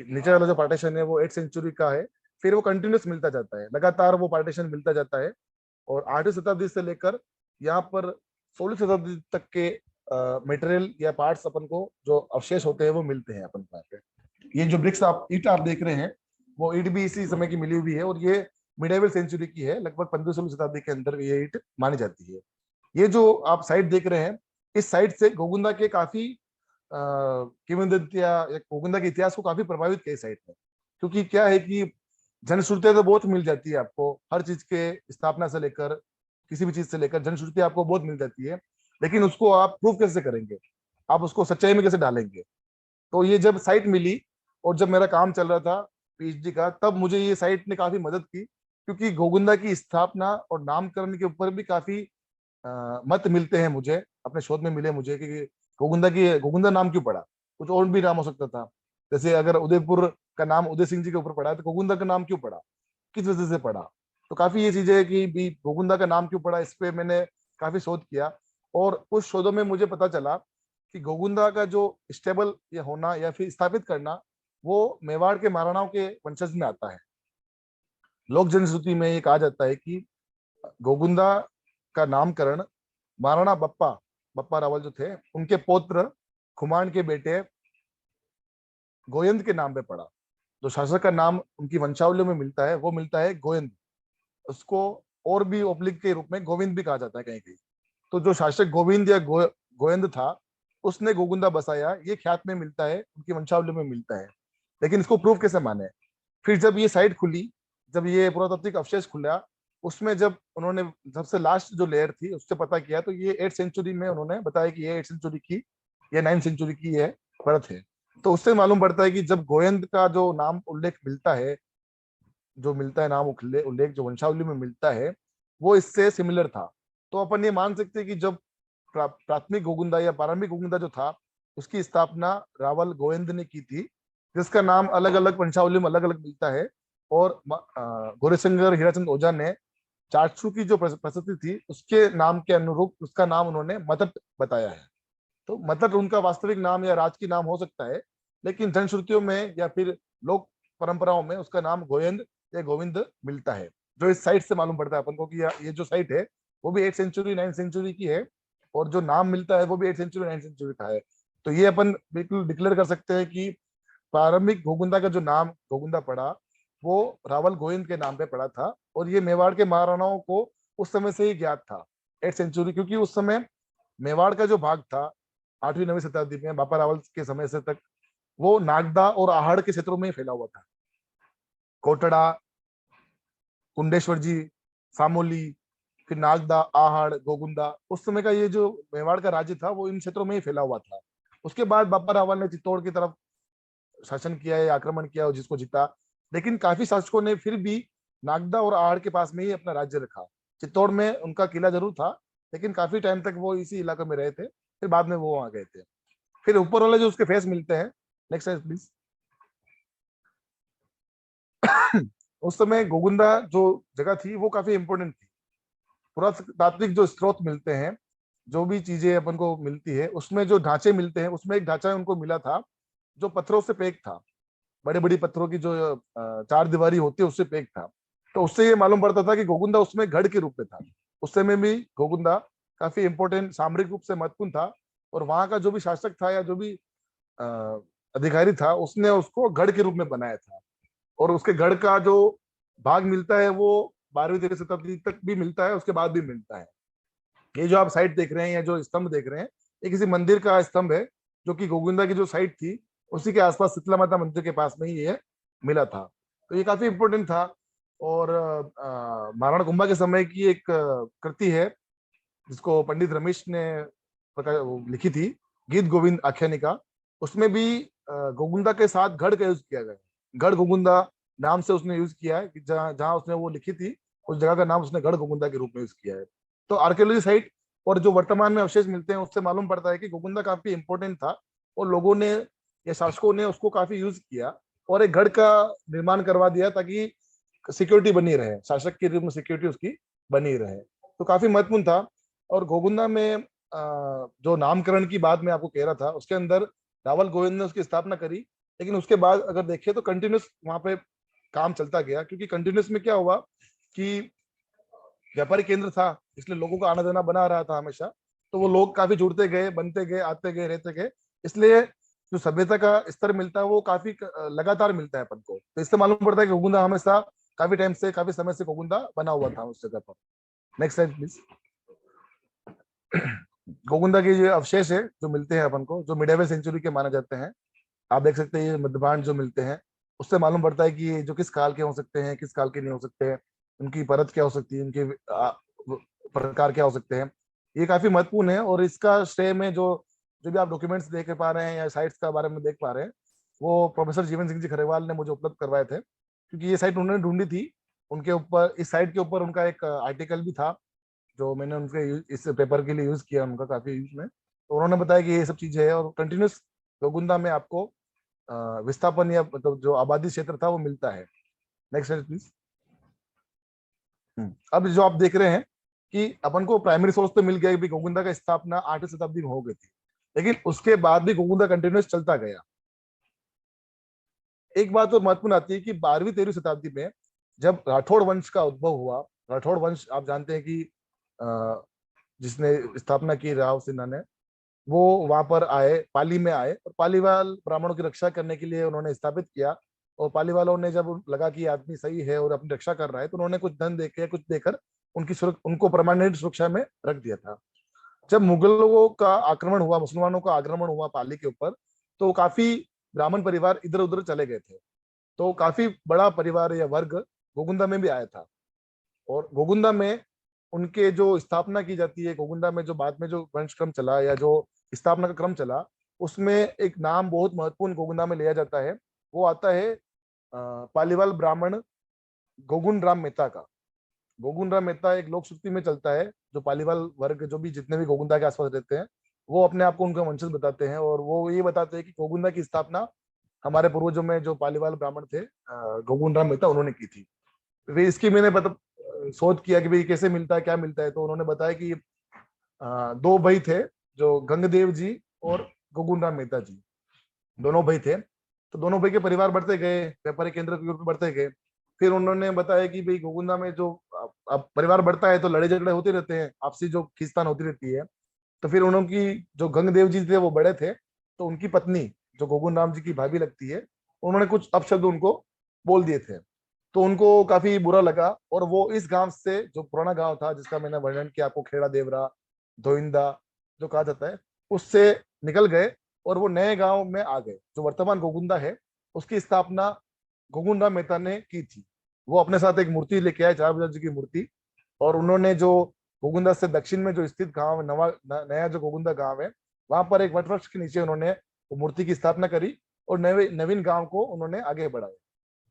नीचे वाला जो पार्टीशन है वो 8th सेंचुरी का है, फिर वो कंटिन्यूस मिलता जाता है, लगातार वो पार्टीशन मिलता जाता है। और 8वीं शताब्दी से लेकर यहाँ पर 16वीं शताब्दी तक के मटेरियल या पार्ट्स अपन को जो अवशेष होते हैं वो मिलते हैं अपन को। ये जो ब्रिक्स आप ईट आप देख रहे हैं, वो ईट भी इसी समय की मिली हुई है, और ये मिडेवल सेंचुरी की है। लगभग 15वीं शताब्दी के अंदर ये ईट मानी जाती है। ये जो आप साइट देख रहे हैं, इस साइट से गोगुंदा के काफी किंवदंतियां या गोगुंदा के इतिहास को काफी प्रभावित किया साइट ने। क्योंकि क्या है कि जनश्रुतियां तो बहुत मिल जाती है आपको, हर चीज के स्थापना से लेकर किसी भी चीज से लेकर जनश्रुति आपको बहुत मिल जाती है, लेकिन उसको आप प्रूव कैसे करेंगे, आप उसको सच्चाई में कैसे डालेंगे। तो ये जब साइट मिली और जब मेरा काम चल रहा था पीएचडी का, तब मुझे ये साइट ने काफी मदद की, क्योंकि गोगुंदा की स्थापना और नामकरण के ऊपर भी काफी मत मिलते हैं मुझे, अपने शोध में मिले मुझे कि गोगुंदा नाम क्यों पड़ा। कुछ और भी नाम हो सकता था, जैसे अगर उदयपुर का नाम उदय सिंह जी के ऊपर पड़ा है तो गोगुंदा का नाम क्यों पड़ा, किस वजह से पड़ा। तो काफी ये चीजें है कि भी गोगुंदा का नाम क्यों पड़ा, इस पे मैंने काफी शोध किया। और उस शोधों में मुझे पता चला कि गोगुंदा का जो स्टेबल या होना या फिर स्थापित करना, वो मेवाड़ के महाराणाओं के वंशज में आता है। लोक जनश्रुति में ये कहा जाता है कि गोगुंदा का नामकरण महाराणा बप्पा रावल जो थे, उनके पौत्र खुमान के बेटे गोविंद के नाम पे पड़ा। जो शासक का नाम उनकी वंशावली में मिलता है वो मिलता है गोविंद। उसको और भी ओब्लिक के रूप में गोविंद भी कहा जाता है कहीं कहीं। तो जो शासक गोविंद या गोविंद था, उसने गोगुंदा बसाया, ये ख्यात में मिलता है, उनकी वंशावली में मिलता है। लेकिन इसको प्रूफ कैसे माने। फिर जब ये साइट खुली, जब ये पुरातात्विक अवशेष खुला, उसमें जब उन्होंने सबसे लास्ट जो लेयर थी उससे पता किया, तो ये 8th सेंचुरी में उन्होंने बताया कि ये 8th सेंचुरी की या 9th सेंचुरी की है परत है। तो उससे मालूम पड़ता है कि जब गोविंद का जो नाम उल्लेख मिलता है, जो मिलता है नाम उल्लेख जो वंशावली में मिलता है, वो इससे सिमिलर था। तो अपन ये मान सकते हैं कि जब प्राथमिक गोगुंदा या प्रारंभिक गोगुंदा जो था, उसकी स्थापना रावल गोविंद ने की थी, जिसका नाम अलग अलग वंशावली में अलग अलग मिलता है। और गौरीशंकर हीराचंद ओझा ने चाक्षु की जो प्रसिद्धि थी उसके नाम के अनुरूप उसका नाम उन्होंने मतट बताया है। तो मतट उनका वास्तविक नाम या राजकीय नाम हो सकता है, लेकिन जनश्रुतियों में या फिर लोक परंपराओं में उसका नाम गोविंद या गोविंद मिलता है। जो इस साइट से मालूम पड़ता है अपन को कि ये जो साइट है वो भी 8th सेंचुरी 9th सेंचुरी की है, और जो नाम मिलता है वो भी 8th सेंचुरी 9th सेंचुरी का है। तो ये अपन बिल्कुल डिक्लेयर कर सकते हैं कि प्रारंभिक गोगुंदा का जो नाम गोगुंदा पड़ा, वो रावल गोविंद के नाम पे पड़ा था। और ये मेवाड़ के महाराणाओं को उस समय से ही ज्ञात था 8th सेंचुरी, क्योंकि उस समय मेवाड़ का जो भाग था 8वीं 9वीं शताब्दी में बापा रावल के समय से तक, वो नागदा और आहड़ के क्षेत्रों में ही फैला हुआ था। कोटड़ा, कुंडेश्वर जी, सामोली, फिर नागदा, आहड़, गोगुंदा, उस समय का ये जो मेवाड़ का राज्य था वो इन क्षेत्रों में ही फैला हुआ था। उसके बाद बापा रावल ने चित्तौड़ की तरफ शासन किया है, आक्रमण किया और जिसको जीता। लेकिन काफी शासकों ने फिर भी नागदा और आहड़ के पास में ही अपना राज्य रखा। चित्तौड़ में उनका किला जरूर था, लेकिन काफी टाइम तक वो इसी इलाके में रहे थे, फिर बाद में वो वहां गए थे। फिर ऊपर वाले जो उसके फेस मिलते हैं, नेक्स्ट स्लाइड प्लीज। उस समय गोगुंदा जो जगह थी वो काफी इंपोर्टेंट थी। पुरातात्विक जो स्रोत मिलते हैं, जो भी चीजें अपन को मिलती है, उसमें जो ढांचे मिलते हैं, उसमें एक ढांचा उनको मिला था जो पत्थरों से पैक था। बड़े बड़ी पत्थरों की जो चार दीवारी होती है उससे पैक था। तो उससे ये मालूम पड़ता था कि गोगुंदा उसमें गढ़ के रूप में था। उस समय भी गोगुंदा काफी इंपोर्टेंट सामरिक रूप से महत्वपूर्ण था, और वहां का जो भी शासक था या जो भी अधिकारी था, उसने उसको गढ़ के रूप में बनाया था। और उसके गढ़ का जो भाग मिलता है वो 12वीं 13वीं शताब्दी तक भी मिलता है, उसके बाद भी मिलता है। ये जो आप साइट देख रहे हैं या जो स्तंभ देख रहे हैं, ये किसी मंदिर का स्तंभ है, जो कि गोगुंदा की जो साइट थी उसी के आसपास शीतला माता मंदिर के पास में ही ये मिला था। तो ये काफी इंपोर्टेंट था। और महाराणा कुंभा के समय की एक कृति है जिसको पंडित रमेश ने लिखी थी, गीत गोविंद आख्यानिका। उसमें भी गोगुंदा के साथ गढ़ का यूज किया गया। गढ़ गोकुंदा नाम से उसने यूज किया है कि जहाँ जहाँ उसने वो लिखी थी उस जगह का नाम उसने गढ़ गोकुंदा के रूप में यूज किया है। तो आर्कियोलॉजी साइट और जो वर्तमान में अवशेष मिलते हैं उससे मालूम पड़ता है कि गोकुंदा काफी इंपॉर्टेंट था और लोगों ने या शासकों ने उसको काफी यूज किया और एक गढ़ का निर्माण करवा दिया ताकि सिक्योरिटी बनी रहे, शासक के रूप में सिक्योरिटी उसकी बनी रहे। तो काफी महत्वपूर्ण था। और गोकुंदा में जो नामकरण की बात मैं आपको कह रहा था उसके अंदर रावल गोविंद ने उसकी स्थापना करी, लेकिन उसके बाद अगर देखें तो कंटिन्यूस वहां पे काम चलता गया, क्योंकि कंटिन्यूस में क्या हुआ कि व्यापारिक केंद्र था इसलिए लोगों का आना जाना बना रहा था हमेशा। तो वो लोग काफी जुड़ते गए, बनते गए, आते गए, रहते गए, इसलिए जो सभ्यता का स्तर मिलता है वो काफी लगातार मिलता है अपन को। तो इससे मालूम पड़ता है कि गोकुंदा हमेशा काफी टाइम से, काफी समय से गोकुंदा बना हुआ था उस जगह पर। Next slide please. गोकुंदा के ये अवशेष है जो मिलते हैं अपन को, जो मिडेवल सेंचुरी के माने जाते हैं। आप देख सकते हैं ये मध्यभांड जो मिलते हैं उससे मालूम पड़ता है कि ये जो किस काल के हो सकते हैं, किस काल के नहीं हो सकते हैं, उनकी परत क्या हो सकती है, उनके प्रकार क्या हो सकते हैं। ये काफी महत्वपूर्ण है और इसका श्रेय में जो जो भी आप डॉक्यूमेंट्स देख पा रहे हैं या साइट्स का बारे में देख पा रहे हैं वो प्रोफेसर जीवन सिंह जी खरेवाल ने मुझे उपलब्ध करवाए थे, क्योंकि ये साइट उन्होंने ढूंढी थी। उनके ऊपर, इस साइट के ऊपर उनका एक आर्टिकल भी था जो मैंने उनके इस पेपर के लिए यूज किया, उनका काफी यूज में। तो उन्होंने बताया कि ये सब चीजें है और कंटिन्यूस गोकुंदा में आपको विस्थापन या मतलब जो आबादी क्षेत्र था वो मिलता है। Next please. अब जो आप देख रहे हैं कि अपन को प्राइमरी सोर्स तो मिल गया कि गोकुंदा का स्थापना 8वीं शताब्दी में हो गई थी, लेकिन उसके बाद भी गोकुंदा कंटिन्यूस चलता गया। एक बात और महत्वपूर्ण आती है कि 12वीं 13वीं शताब्दी में जब राठौड़ वंश का उद्भव हुआ, राठौड़ वंश आप जानते हैं कि जिसने स्थापना की राव सिन्हा ने, वो वहां पर आए, पाली में आए और पालीवाल ब्राह्मणों की रक्षा करने के लिए उन्होंने स्थापित किया। और पाली वालों ने जब लगा कि आदमी सही है और अपनी रक्षा कर रहा है तो उन्होंने कुछ धन देके, कुछ देकर उनको परमानेंट सुरक्षा में रख दिया था। जब मुगलों का आक्रमण हुआ, मुसलमानों का आक्रमण हुआ पाली के ऊपर, तो काफी ब्राह्मण परिवार इधर उधर चले गए थे। तो काफी बड़ा परिवार या वर्ग गोकुंदा में भी आया था और गोकुंदा में उनके जो स्थापना की जाती है, गोकुंदा में जो बाद में जो वंश क्रम चला या जो स्थापना का क्रम चला, उसमें एक नाम बहुत महत्वपूर्ण गोकुंदा में लिया जाता है। वो आता है पालीवाल ब्राह्मण गोकुंड राम मेहता का। गोकुंड राम मेहता एक लोक श्रुति में चलता है, जो पालीवाल वर्ग जो भी जितने भी गोकुंदा के आसपास रहते हैं वो अपने आप को उनका वंशज बताते हैं और वो ये बताते हैं कि गोकुंदा की स्थापना हमारे पूर्वजों में जो पालीवाल ब्राह्मण थे गोकुंड राम मेहता उन्होंने की थी। फिर इसकी मैंने शोध किया कि भाई कैसे मिलता है, क्या मिलता है। तो उन्होंने बताया कि दो भाई थे जो गंगदेव जी और गोकुंड राम मेहता जी, दोनों भाई थे। तो दोनों भाई के परिवार बढ़ते गए, व्यापारिक केंद्र के रूप में बढ़ते गए। फिर उन्होंने बताया कि भाई गोकुंदा में जो अब परिवार बढ़ता है तो लड़ाई झगड़े होते रहते हैं, आपसी जो खींचतान होती रहती है। तो फिर उनकी जो गंगदेव जी थे वो बड़े थे, तो उनकी पत्नी जो गोकुंद राम जी की भाभी लगती है, उन्होंने कुछ अपशब्द उनको बोल दिए थे। तो उनको काफी बुरा लगा और वो इस गांव से, जो पुराना गांव था जिसका मैंने वर्णन किया आपको, खेड़ा देवरा, धोइंदा जो कहा जाता है, उससे निकल गए और वो नए गांव में आ गए। जो वर्तमान गोकुंदा है उसकी स्थापना गोकुंड राम मेहता ने की थी। वो अपने साथ एक मूर्ति लेके आए, चार बाजार जी की मूर्ति, और उन्होंने जो गोकुंदा से दक्षिण में जो स्थित गांव, नया जो गोकुंदा गांव है, वहां पर एक वटवृक्ष के नीचे उन्होंने वो मूर्ति की स्थापना करी और नवीन गांव को उन्होंने आगे बढ़ाया।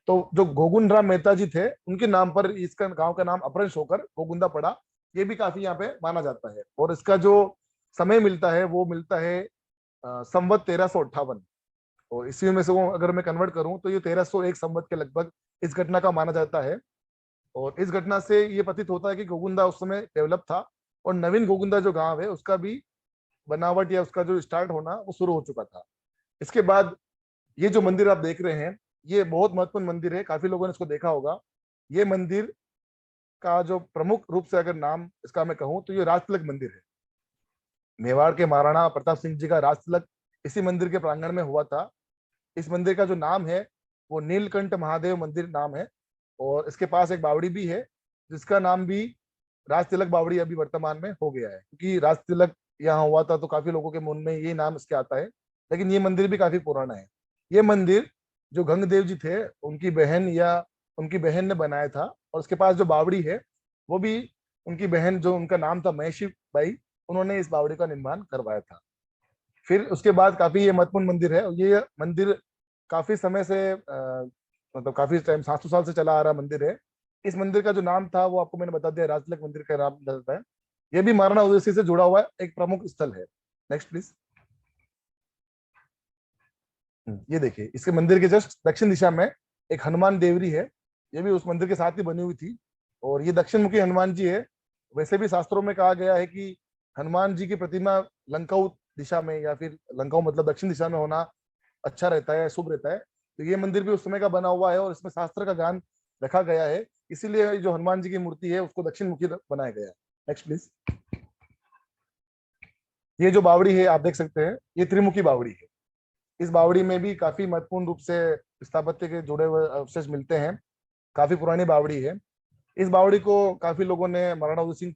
तो जो गोकुंड राम मेहता जी थे उनके नाम पर इसका गांव का नाम अपभ्रंश होकर गोकुंदा पड़ा। ये भी काफी यहाँ पे माना जाता है। और इसका जो समय मिलता है वो मिलता है संवत 1358। और इसी में से वो अगर मैं कन्वर्ट करूं तो ये 1301 संवत के लगभग इस घटना का माना जाता है। और इस घटना से ये प्रतीत होता है कि गोकुंदा उस समय डेवलप था और नवीन गोकुंदा जो गांव है उसका भी बनावट या उसका जो स्टार्ट होना वो शुरू हो चुका था। इसके बाद ये जो मंदिर आप देख रहे हैं ये बहुत महत्वपूर्ण मंदिर है, काफी लोगों ने इसको देखा होगा। ये मंदिर का जो प्रमुख रूप से अगर नाम इसका मैं कहूँ तो ये राजतिलक मंदिर है। मेवाड़ के महाराणा प्रताप सिंह जी का राजतिलक इसी मंदिर के प्रांगण में हुआ था। इस मंदिर का जो नाम है वो नीलकंठ महादेव मंदिर नाम है। और इसके पास एक बावड़ी भी है जिसका नाम भी राज तिलक बावड़ी अभी वर्तमान में हो गया है, क्योंकि राज तिलक यहाँ हुआ था तो काफी लोगों के मन में यही नाम इसके आता है। लेकिन ये मंदिर भी काफी पुराना है। ये मंदिर जो गंगदेव जी थे उनकी बहन ने बनाया था। और उसके पास जो बावड़ी है वो भी उनकी बहन, जो उनका नाम था महेशी बाई, उन्होंने इस बावड़ी का निर्माण करवाया था। फिर उसके बाद काफी ये महत्वपूर्ण मंदिर है। ये मंदिर काफी समय से मतलब काफी टाइम 700 साल से चला आ रहा मंदिर है। इस मंदिर का जो नाम था वो आपको मैंने बता दिया, राजतिलक मंदिर का नाम रहता है। ये भी महाराणा उदय सिंह से जुड़ा हुआ एक प्रमुख स्थल है। Next please. ये देखिए, इसके मंदिर के जस्ट दक्षिण दिशा में एक हनुमान देवरी है। ये भी उस मंदिर के साथ ही बनी हुई थी, और ये दक्षिण मुखी हनुमान जी है। वैसे भी शास्त्रों में कहा गया है कि हनुमान जी की प्रतिमा लंकाऊ दिशा में, या फिर लंकाऊ मतलब दक्षिण दिशा में होना अच्छा रहता है, शुभ रहता है। तो ये मंदिर भी उस समय का बना हुआ है, और इसमें शास्त्र का ज्ञान रखा गया है, इसीलिए जो हनुमान जी की मूर्ति है उसको दक्षिण मुखी बनाया गया है। Next please. ये जो बावड़ी है आप देख सकते हैं, ये त्रिमुखी बावड़ी है। इस बावड़ी में भी काफी महत्वपूर्ण रूप से स्थापत्य के जुड़े हुए अवशेष मिलते हैं। काफी पुरानी बावड़ी है। इस बावड़ी को काफी लोगों ने महाराणा उदय सिंह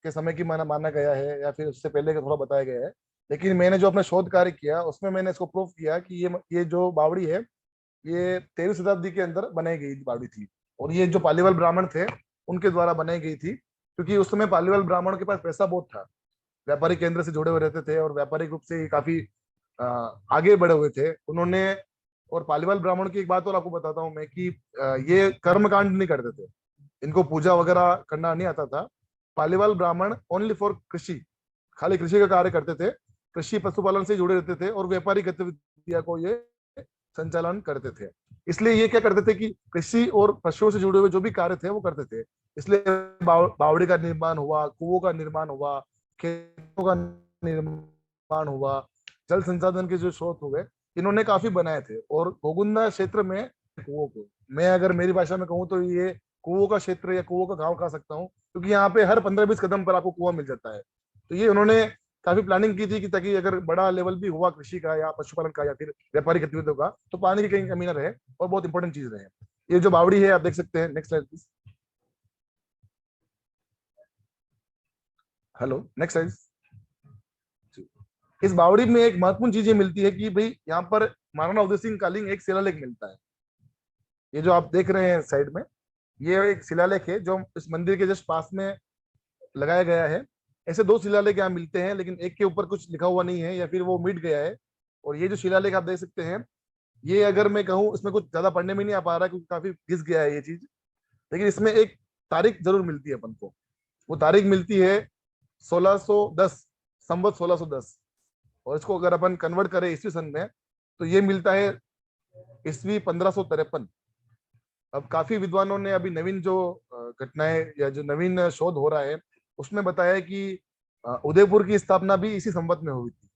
के समय की माना गया है, या फिर उससे पहले का थोड़ा बताया गया है। लेकिन मैंने जो अपना शोध कार्य किया उसमें मैंने इसको प्रूव किया कि ये जो बावड़ी है, ये 13वीं शताब्दी के अंदर बनाई गई बावड़ी थी। और ये जो पालीवाल ब्राह्मण थे उनके द्वारा बनाई गई थी, क्योंकि उस समय पालीवाल ब्राह्मणों के पास पैसा बहुत था, व्यापारिक केंद्र से जुड़े हुए रहते थे, और व्यापारिक रूप से काफी आगे बढ़े हुए थे उन्होंने। और पालीवाल ब्राह्मण की एक बात और आपको बताता हूँ मैं कि ये कर्म कांड नहीं करते थे, इनको पूजा वगैरह करना नहीं आता था। पालीवाल ब्राह्मण ओनली फॉर कृषि, खाली कृषि का कार्य करते थे, कृषि पशुपालन से जुड़े रहते थे, और व्यापारिक गतिविधियों को ये संचालन करते थे। इसलिए ये क्या करते थे कि कृषि और पशुओं से जुड़े हुए जो भी कार्य थे वो करते थे। इसलिए बावड़ी का निर्माण हुआ, कुओं का निर्माण हुआ, खेतों का निर्माण हुआ, जल संसाधन के जो स्रोत हुए, इन्होंने काफी बनाए थे। और गोगुंदा क्षेत्र में कुओं को मैं अगर मेरी भाषा में कहूँ तो ये कुओं का क्षेत्र या कुओं का गांव कह सकता हूँ, क्योंकि यहाँ पे हर 15-20 कदम पर आपको कुआं मिल जाता है। तो ये उन्होंने काफी प्लानिंग की थी कि ताकि अगर बड़ा लेवल भी हुआ कृषि का या पशुपालन का या फिर व्यापारिक गतिविधियों का, तो पानी की कहीं कमी ना रहे, और बहुत इंपॉर्टेंट चीज रहे। ये जो बावड़ी है आप देख सकते हैं। Next slide please. Hello, next slide. इस बावड़ी में एक महत्वपूर्ण चीज ये मिलती है कि भाई यहाँ पर महाराणा उदय सिंह कालीन एक शिलालेख मिलता है। ये जो आप देख रहे हैं साइड में, ये एक शिलालेख है जो इस मंदिर के जस्ट पास में लगाया गया है। ऐसे 2 शिलालेख यहाँ मिलते हैं, लेकिन एक के ऊपर कुछ लिखा हुआ नहीं है, या फिर वो मिट गया है। और ये जो शिलालेख आप देख सकते हैं, ये अगर मैं कहूँ इसमें कुछ ज्यादा पढ़ने में नहीं आ पा रहा क्योंकि काफी घिस गया है ये चीज, लेकिन इसमें एक तारीख जरूर मिलती है अपन को। वो तारीख मिलती है 1610, संवत 1610। और इसको अगर अपन कन्वर्ट करें ईस्वी सन में, तो ये मिलता है ईस्वी 1553। अब काफी विद्वानों ने अभी नवीन जो घटनाएं या जो नवीन शोध हो रहा है उसमें बताया है कि उदयपुर की स्थापना भी इसी संवत में हुई थी।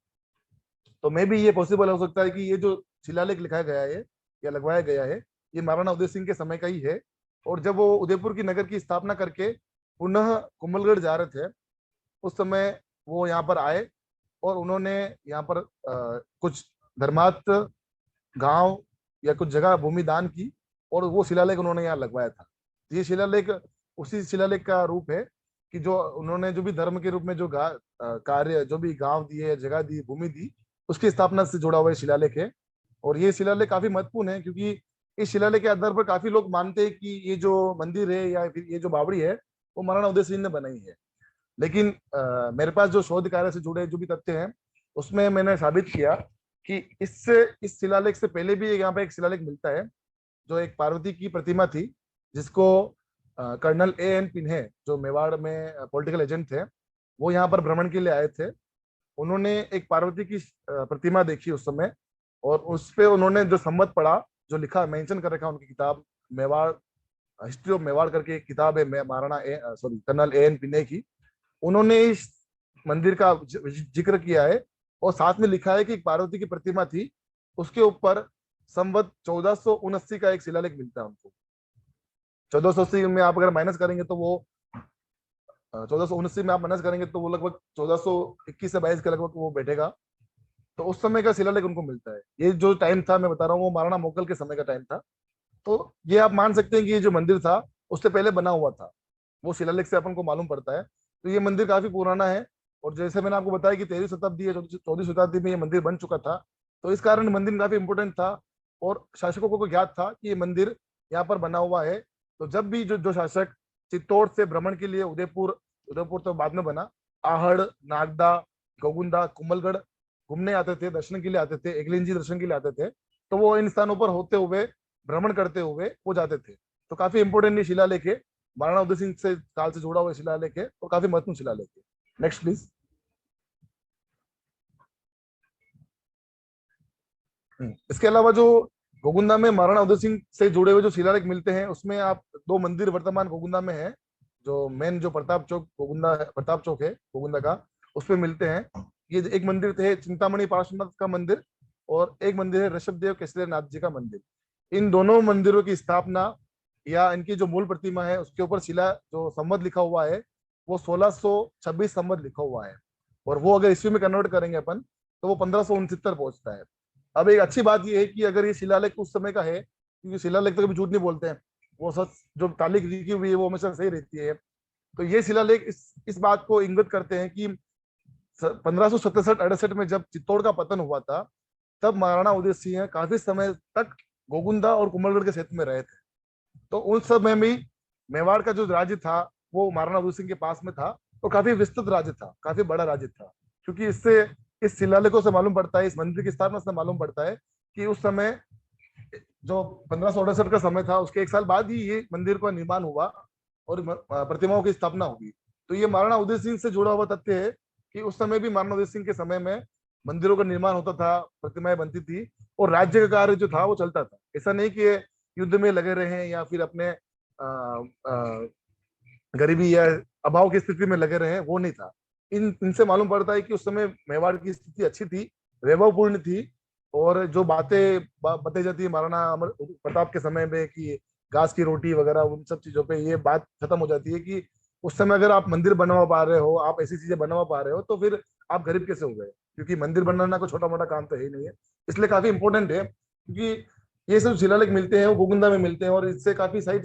तो मे भी ये पॉसिबल हो सकता है कि ये जो शिलालेख लिखाया गया है या लगवाया गया है, ये महाराणा उदय सिंह के समय का ही है। और जब वो उदयपुर की नगर की स्थापना करके पुनः कुंभलगढ़ जा रहे थे, उस समय वो यहाँ पर आए, और उन्होंने यहाँ पर कुछ धर्मार्थ गांव या कुछ जगह भूमि दान की, और वो शिलालेख उन्होंने यहाँ लगवाया था। ये शिलालेख उसी शिलालेख का रूप है कि जो उन्होंने जो भी धर्म के रूप में जो कार्य, जो भी गांव दिए, जगह दी, भूमि दी, उसकी स्थापना से जुड़ा हुआ ये शिलालेख है। और ये शिलालेख काफी महत्वपूर्ण है, क्योंकि इस शिलालेख के आधार पर काफी लोग मानते हैं कि ये जो मंदिर है या फिर ये जो बावड़ी है वो महाराणा उदय सिंह ने बनाई है। लेकिन मेरे पास जो शोध कार्य से जुड़े जो भी तथ्य हैं, उसमें मैंने साबित किया कि इस शिलालेख से पहले भी यहाँ पे एक शिलालेख मिलता है, जो एक पार्वती की प्रतिमा थी, जिसको कर्नल A.N. पिन्हे, जो मेवाड़ में पॉलिटिकल एजेंट थे, वो यहाँ पर भ्रमण के लिए आए थे। उन्होंने एक पार्वती की प्रतिमा देखी उस समय, और उस पे उन्होंने जो संवत पढ़ा, जो लिखा मेंशन कर रखा उनकी किताब मेवाड़, हिस्ट्री ऑफ मेवाड़ करके एक किताब है महाराणा सॉरी कर्नल A.N. पिन्हे की। उन्होंने इस मंदिर का जिक्र किया है, और साथ में लिखा है कि एक पार्वती की प्रतिमा थी, उसके ऊपर संवत 1479 का एक शिलालेख मिलता है उनको। 1480 में आप अगर माइनस करेंगे तो वो 1479 में आप माइनस करेंगे तो वो लगभग 1421 से 22 के लगभग वो बैठेगा। तो उस समय का शिलालेख उनको मिलता है। ये जो टाइम था मैं बता रहा हूँ, वो महाराणा मोगल के समय का टाइम था। तो ये आप मान सकते हैं कि ये जो मंदिर था उससे पहले बना हुआ था, वो शिलालेख से अपन को मालूम पड़ता है। तो ये मंदिर काफी पुराना है, और जैसे मैंने आपको बताया कि 13वीं शताब्दी या 14वीं शताब्दी में ये मंदिर बन चुका था। तो इस कारण मंदिर काफी इंपोर्टेंट था, और शासकों को ज्ञात था कि ये मंदिर यहाँ पर बना हुआ है। तो जब भी जो शासक चित्तौड़ से भ्रमण के लिए उदयपुर, उदयपुर तो बाद में बना, आहड़, नागदा, गोगुंदा, कुंभलगढ़ घूमने आते थे, दर्शन के लिए आते थे, एकलिंग जी दर्शन के लिए आते थे, तो वो इन स्थानों पर होते हुए भ्रमण करते हुए वो जाते थे। तो काफी इंपोर्टेंट ये शिलालेख है, महाराणा उदय सिंह से काल से जुड़ा हुआ शिलालेख है और काफी महत्वपूर्ण शिलालेख है। Next please. इसके अलावा जो गोगुंदा में महाराणा उदय सिंह से जुड़े हुए जो शिलालेख मिलते हैं, उसमें आप दो मंदिर वर्तमान गोगुंदा में है। जो मेन जो प्रताप चौक गोगुंदा, प्रताप चौक है गोगुंदा का, उस पे मिलते हैं। ये एक मंदिर थे चिंतामणि पार्श्वनाथ का मंदिर, और एक मंदिर है ऋषभदेव केसरीनाथ जी का मंदिर। इन दोनों मंदिरों की स्थापना या इनकी जो मूल प्रतिमा है उसके ऊपर शिला जो संवत लिखा हुआ है वो 1626 संवत लिखा हुआ है, और वो अगर ईस्वी में कन्वर्ट करेंगे अपन तो वो 1569 पहुंचता है। अब एक अच्छी बात यह है कि अगर ये शिलालेख उस समय का है, क्योंकि शिलालेख तो कभी झूठ नहीं बोलते हैं, वो सच जो तारीख लिखी हुई है वो हमेशा सही रहती है। तो ये शिलालेख इस बात को इंगित करते हैं कि 1567-68 में जब चित्तौड़ का पतन हुआ था, तब महाराणा उदय सिंह काफी समय तक गोगुंदा और कुंभलगढ़ के क्षेत्र में रहे थे। तो उस समय में मेवाड़ का जो राज्य था वो महाराणा उदय सिंह के पास में था, और काफी विस्तृत राज्य था, काफी बड़ा राज्य था। क्योंकि इससे इस शिलालेखों से मालूम पड़ता है, इस मंदिर की स्थापना से मालूम पड़ता है कि उस समय जो 1568 का समय था उसके एक साल बाद ही ये मंदिर का निर्माण हुआ और प्रतिमाओं की स्थापना होगी। तो ये महाराणा उदय सिंह से जुड़ा हुआ तथ्य है कि उस समय भी महाराणा उदय सिंह के समय में मंदिरों का निर्माण होता था, प्रतिमाएं बनती थी, और राज्य का कार्य जो था वो चलता था। ऐसा नहीं कि ये युद्ध में लगे रहे या फिर अपने गरीबी या अभाव की स्थिति में लगे रहे, वो नहीं था। इनसे मालूम पड़ता है कि उस समय मेवाड़ की स्थिति अच्छी थी, वैभवपूर्ण थी, और जो बातें बताई जाती है महाराणा अमर प्रताप के समय में कि घास की रोटी वगैरह, उन सब चीजों पे ये बात खत्म हो जाती है कि उस समय अगर आप मंदिर बनवा पा रहे हो, आप ऐसी चीजें बनवा पा रहे हो, तो फिर आप गरीब कैसे हो गए? क्योंकि मंदिर बनाना कोई छोटा मोटा काम तो है ही नहीं है। इसलिए काफी इंपॉर्टेंट है, क्योंकि ये सब शिलालेख मिलते हैं वो गोगुंदा में मिलते हैं, और इससे काफी सारी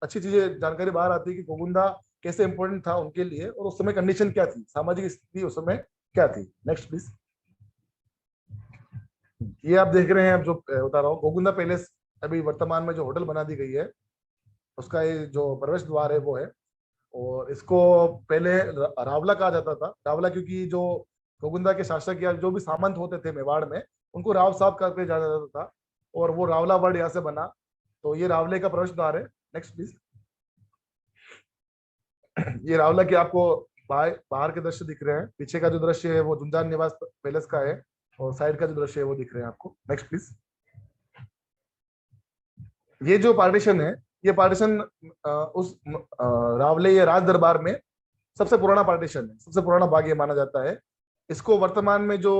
अच्छी चीजें जानकारी बाहर आती है कि गोगुंदा कैसे इंपॉर्टेंट था उनके लिए, और उस समय कंडीशन क्या थी, सामाजिक स्थिति उस समय क्या थी। Next please. ये आप देख रहे हैं, अब जो बता रहा हूँ गोगुंदा पैलेस, अभी वर्तमान में जो होटल बना दी गई है उसका ये जो प्रवेश द्वार है वो है। और इसको पहले रावला कहा जाता था। रावला क्योंकि जो गोगुंदा के शासक या जो भी सामंत होते थे मेवाड़ में, उनको राव साहब करके जाना जाता था, और वो रावला वर्ड यहाँ से बना। तो ये रावले का प्रवेश द्वार है। Next please. ये रावला के आपको बाहर के दृश्य दिख रहे हैं। पीछे का जो दृश्य है वो झुंझान निवास पैलेस का है, और साइड का जो दृश्य है वो दिख रहे हैं आपको। Next please. ये जो पार्टीशन है, ये पार्टीशन उस रावले या राज दरबार में सबसे पुराना पार्टीशन है, सबसे पुराना भाग ये माना जाता है। इसको वर्तमान में जो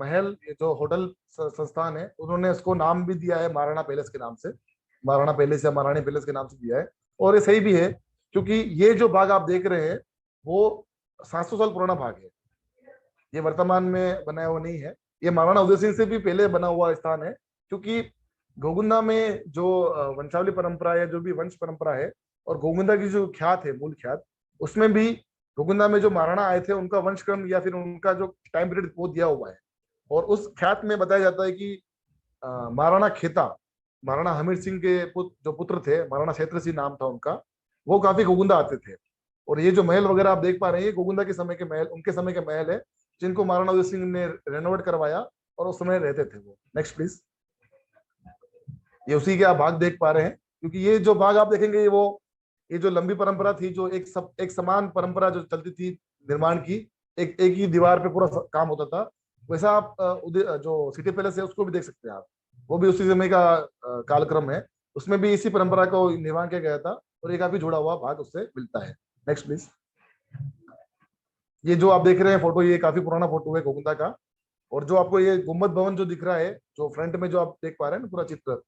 महल जो होटल संस्थान है उन्होंने इसको नाम भी दिया है महाराणा पैलेस के नाम से, महाराणा पैलेस या महारानी पैलेस के नाम से दिया है। और ये सही भी है, क्योंकि ये जो भाग आप देख रहे हैं वो 700 साल पुराना भाग है, ये वर्तमान में बनाया हुआ नहीं है। ये महाराणा उदय सिंह से भी पहले बना हुआ स्थान है, क्योंकि गोगुंदा में जो वंशावली परंपरा या जो भी वंश परंपरा है, और गोगुंदा की जो ख्यात है, मूल ख्यात, उसमें भी गोगुंदा में जो महाराणा आए थे उनका वंशक्रम या फिर उनका जो टाइम पीरियड वो दिया हुआ है। और उस ख्यात में बताया जाता है कि महाराणा खेता, महाराणा हमीर सिंह के जो पुत्र थे, महाराणा क्षेत्र सिंह नाम था उनका, वो काफी गोगुंदा आते थे। और ये जो महल वगैरह आप देख पा रहे हैं, ये गोगुंदा के समय के महल, उनके समय के महल है, जिनको महाराणा उदय सिंह ने रेनोवेट करवाया और उस समय रहते थे वो। Next please. ये उसी के आप भाग देख पा रहे हैं, क्योंकि ये जो भाग आप देखेंगे ये जो लंबी परंपरा थी, जो एक समान परंपरा जो चलती थी निर्माण की, एक ही दीवार पे पूरा काम होता था, वैसा आप जो सिटी पैलेस है उसको भी देख सकते हैं आप। वो भी उसी समय का कालक्रम है, उसमें भी इसी परंपरा को निर्माण किया गया था, और ये काफी जुड़ा हुआ भाग उससे मिलता है। Next please. ये जो आप देख रहे हैं फोटो, ये काफी पुराना फोटो है गोगुंदा का। और जो आपको ये गुम्बद भवन जो दिख रहा है, जो फ्रंट में जो आप देख पा रहे हैं ना पूरा चित्र,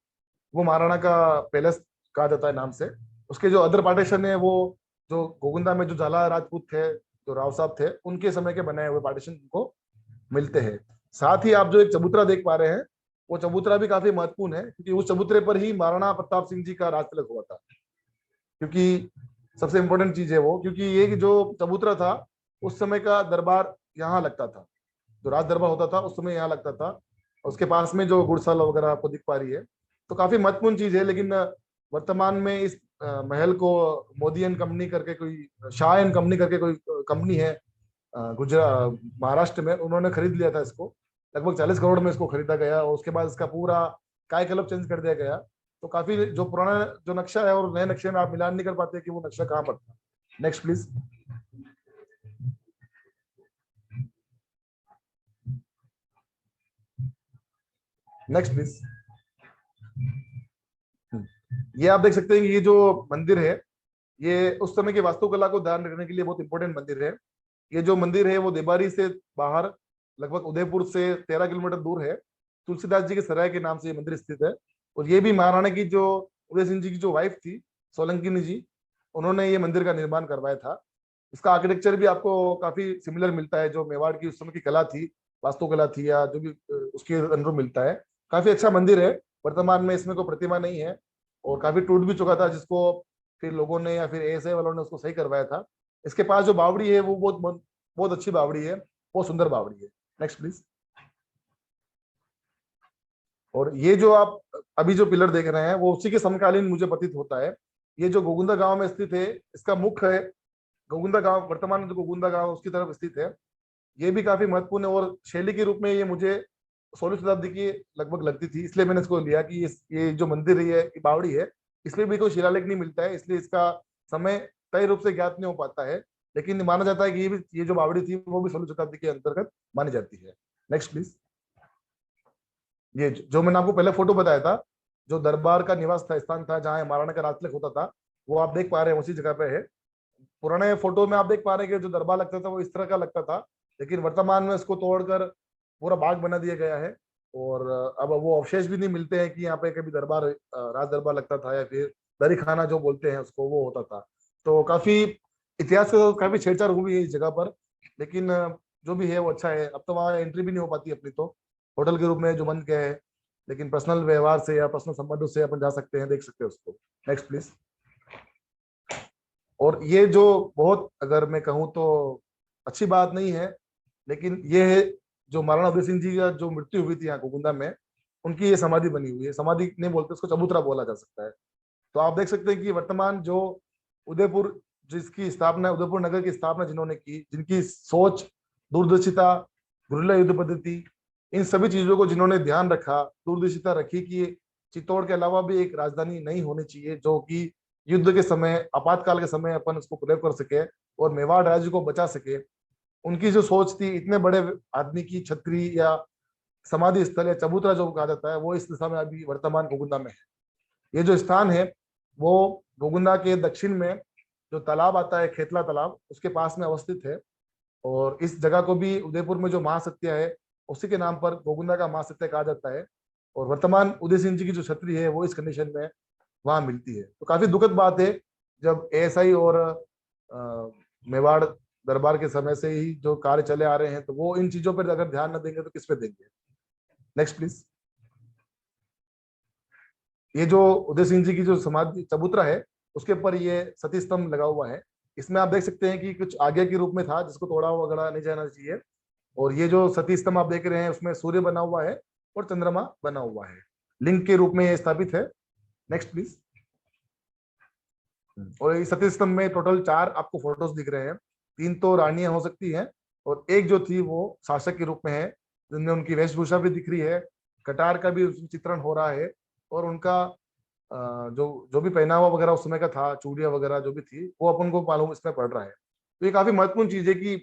वो महाराणा का पैलेस कहा जाता है नाम से। उसके जो अदर पार्टीशन है वो जो गोगुंदा में जो झाला राजपूत थे, जो राव साहब थे, उनके समय के बनाए हुए पार्टीशन को मिलते हैं। साथ ही आप जो एक चबूतरा देख पा रहे हैं, वो चबूतरा भी काफी महत्वपूर्ण है, क्योंकि उस चबूतरे पर ही महाराणा प्रताप सिंह जी का राज तिलक हुआ था। क्योंकि सबसे इंपॉर्टेंट चीज है वो, क्योंकि ये जो चबूतरा था उस समय का दरबार यहाँ लगता था, जो राज दरबार होता था उस समय यहाँ लगता था। उसके पास में जो गुड़साला वगैरह आपको दिख पा रही है, तो काफी महत्वपूर्ण चीज है। लेकिन वर्तमान में इस महल को मोदी एंड कंपनी करके, कोई शाह एंड कंपनी करके कोई कंपनी है गुजरात महाराष्ट्र में, उन्होंने खरीद लिया था इसको। लगभग 40 करोड़ में इसको खरीदा गया, और उसके बाद इसका पूरा कायाकल्प चेंज कर दिया गया। तो काफी जो पुराना जो नक्शा है और नए नक्शे में आप मिलान नहीं कर पाते कि वो नक्शा कहाँ पर था। Next please. Next please. ये आप देख सकते हैं कि ये जो मंदिर है ये उस समय की वास्तुकला को ध्यान रखने के लिए बहुत इंपॉर्टेंट मंदिर है। ये जो मंदिर है वो देबारी से बाहर लगभग उदयपुर से 13 किलोमीटर दूर है। तुलसीदास जी के सराय के नाम से ये मंदिर स्थित है। और ये भी महाराणा की जो उदय सिंह जी की जो वाइफ थी सोलंकिनी जी, उन्होंने ये मंदिर का निर्माण करवाया था। इसका आर्किटेक्चर भी आपको काफी सिमिलर मिलता है जो मेवाड़ की उस समय की कला थी, वास्तुकला थी या जो भी उसके अनुरूप मिलता है। काफी अच्छा मंदिर है। वर्तमान में इसमें कोई प्रतिमा नहीं है और काफी टूट भी चुका था, जिसको फिर लोगों ने या फिर एएसआई वालों ने उसको सही करवाया था। इसके पास जो बावड़ी है वो बहुत बहुत अच्छी बावड़ी है, बहुत सुंदर बावड़ी है। Next please. और ये जो आप अभी जो पिलर देख रहे हैं वो उसी के समकालीन मुझे प्रतीत होता है। ये जो गोगुंदा गांव में स्थित है, इसका मुख्य है गोगुंदा गांव, वर्तमान में जो गोगुंदा गांव उसकी तरफ स्थित है। ये भी काफी महत्वपूर्ण है और शैली के रूप में ये मुझे 16वीं शताब्दी की लगभग लगती थी, इसलिए मैंने इसको लिया कि ये जो मंदिर है ये बावड़ी है, इसमें भी कोई शिलालेख नहीं मिलता है, इसलिए इसका समय तय रूप से ज्ञात नहीं हो पाता है। लेकिन माना जाता है कि ये जो बावड़ी थी वो भी 16वीं शताब्दी के अंतर्गत मानी जाती है। Next please. ये जो मैंने आपको पहले फोटो बताया था, जो दरबार का निवास था, स्थान था जहाँ महाराणा का राजतिलक होता था, वो आप देख पा रहे हैं उसी जगह पे है। पुराने फोटो में आप देख पा रहे हैं कि जो दरबार लगता था वो इस तरह का लगता था, लेकिन वर्तमान में इसको तोड़कर पूरा बाग बना दिया गया है। और अब वो अवशेष भी नहीं मिलते हैं कि यहाँ पे कभी दरबार राज दरबार लगता था या फिर दरी खाना जो बोलते हैं उसको वो होता था। तो काफी इतिहास से तो काफी छेड़छाड़ हुई है इस जगह पर, लेकिन जो भी है वो अच्छा है। अब तो वहाँ एंट्री भी नहीं हो पाती अपनी, तो होटल के रूप में जो बंद गया है, लेकिन पर्सनल व्यवहार से या पर्सनल संबंधों से अपन जा सकते हैं, देख सकते हैं उसको। Next please. और ये जो बहुत अगर मैं कहूँ तो अच्छी बात नहीं है, लेकिन ये है जो महाराणा उदय सिंह जी का जो मृत्यु हुई थी यहाँ गोकुंदा में, उनकी ये समाधि बनी हुई है। समाधि नहीं बोलते उसको, चबूतरा बोला जा सकता है। तो आप देख सकते हैं कि वर्तमान जो उदयपुर जिसकी स्थापना, उदयपुर नगर की स्थापना जिन्होंने की, जिनकी सोच, दूरदर्शिता, गुरिल्ला युद्ध पद्धति, इन सभी चीजों को जिन्होंने ध्यान रखा, दूरदर्शिता रखी कि चित्तौड़ के अलावा भी एक राजधानी नहीं होनी चाहिए जो कि युद्ध के समय, आपातकाल के समय अपन उसको प्रयोग कर सके और मेवाड़ राज्य को बचा सके, उनकी जो सोच थी, इतने बड़े आदमी की छतरी या समाधि स्थल या चबूतरा जो कहा जाता है वो इस दिशा में अभी वर्तमान गोगुंदा में है। ये जो स्थान है वो गोगुंदा के दक्षिण में जो तालाब आता है, खेतला तालाब, उसके पास में अवस्थित है। और इस जगह को भी उदयपुर में जो महासत्य है उसी के नाम पर गोगुंदा का महासत्य कहा जाता है। और वर्तमान उदय सिंह जी की जो छतरी है वो इस कंडीशन में वहां मिलती है। तो काफी दुखद बात है जब एएसआई और मेवाड़ दरबार के समय से ही जो कार्य चले आ रहे हैं, तो वो इन चीजों पर अगर ध्यान न देंगे तो किस पे देंगे। Next please. ये जो उदय सिंह जी की जो समाधि चबूतरा है उसके ऊपर ये सती स्तंभ लगा हुआ है। इसमें आप देख सकते हैं कि कुछ आगे के रूप में था जिसको तोड़ा वगड़ा नहीं जाना चाहिए। और ये जो सती स्तंभ आप देख रहे हैं उसमें सूर्य बना हुआ है और चंद्रमा बना हुआ है, लिंग के रूप में ये स्थापित है। Next please. और इस सती स्तंभ में टोटल 4 आपको फोटोज दिख रहे हैं। 3 तो रानियां हो सकती हैं और एक जो थी वो शासक के रूप में है, जिनमें उनकी वेशभूषा भी दिख रही है, कटार का भी चित्रण हो रहा है और उनका जो जो भी पहनावा वगैरह उस समय का था, चूड़ियां वगैरह जो भी थी, वो अपन को मालूम इसमें पड़ रहा है। तो ये काफी महत्वपूर्ण चीज है कि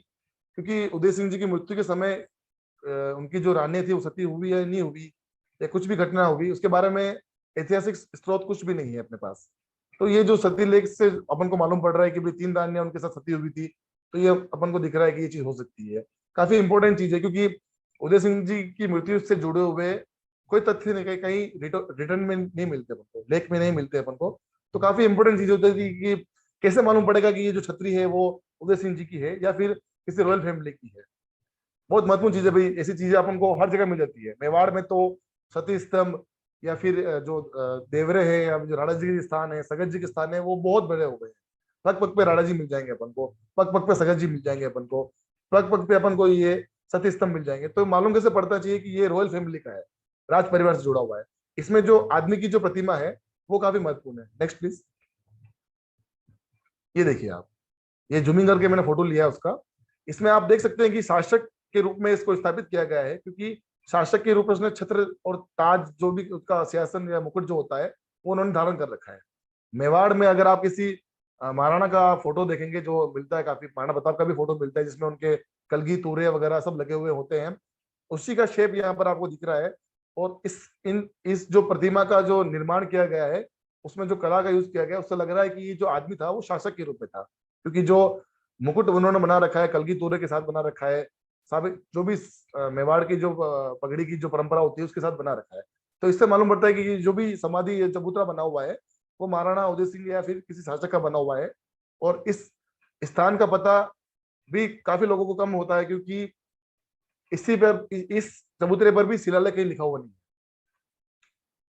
क्योंकि उदय सिंह जी की मृत्यु के समय उनकी जो रानी थी वो सती हुई या नहीं हुई या कुछ भी घटना हुई उसके बारे में ऐतिहासिक स्रोत कुछ भी नहीं है अपने पास। तो ये जो सती लेख से अपन को मालूम पड़ रहा है कि भाई 3 रानियां उनके साथ सती हुई थी, तो ये अपन को दिख रहा है कि ये चीज हो सकती है। काफी इंपॉर्टेंट चीज है क्योंकि उदय सिंह जी की मृत्यु से जुड़े हुए कोई तथ्य नहीं, कहीं रिटर्न में नहीं मिलते अपन को, लेख में नहीं मिलते अपन को। तो काफी इंपॉर्टेंट चीज होती है कि कैसे मालूम पड़ेगा कि ये जो छतरी है वो उदय सिंह जी की है या फिर किसी रॉयल फैमिली की है। बहुत महत्वपूर्ण चीज है भाई, ऐसी चीजें अपन को हर जगह मिल जाती है। मेवाड़ में तो सती स्तंभ या फिर जो देवरे है या जो राणा जी के स्थान है, सगत जी के स्थान है, वो बहुत बड़े हो गए हैं। पग पग पे राणा जी मिल जाएंगे अपन को, पग पग पे सगत जी मिल जाएंगे अपन को, पग पग पे अपन को ये सती स्तंभ मिल जाएंगे। तो मालूम कैसे पड़ता चाहिए कि ये रॉयल फैमिली का है, राज परिवार से जुड़ा हुआ है। इसमें जो आदमी की जो प्रतिमा है वो काफी महत्वपूर्ण है। Next please. ये देखिए आप, ये जूमिंग करके मैंने फोटो लिया है उसका। इसमें आप देख सकते हैं कि शासक के रूप में इसको स्थापित किया गया है, क्योंकि शासक के रूप में उसने छत्र और ताज जो भी उसका सिंहासन या मुकुट जो होता है वो उन्होंने धारण कर रखा है। मेवाड़ में अगर आप किसी महाराणा का फोटो देखेंगे जो मिलता है, काफी महाराणा प्रताप का भी फोटो मिलता है जिसमें उनके कलगी तूरे वगैरह सब लगे हुए होते हैं, उसी का शेप यहाँ पर आपको दिख रहा है। और इस जो प्रतिमा का जो निर्माण किया गया है उसमें जो कला का यूज किया गया है, उससे लग रहा है कि ये जो आदमी था वो शासक के रूप में था, क्योंकि जो मुकुट उन्होंने बना रखा है कलगी तूरे के साथ बना रखा है, साबित जो भी मेवाड़ की जो पगड़ी की जो परंपरा होती है उसके साथ बना रखा है। तो इससे मालूम पड़ता है कि ये जो भी समाधि चबूतरा बना हुआ है वो महाराणा उदय सिंह या फिर किसी शासक का बना हुआ है। और इस स्थान का पता भी काफी लोगों को कम होता है, क्योंकि इसी पर इस चबूतरे पर भी शिलालेख कहीं लिखा हुआ नहीं है।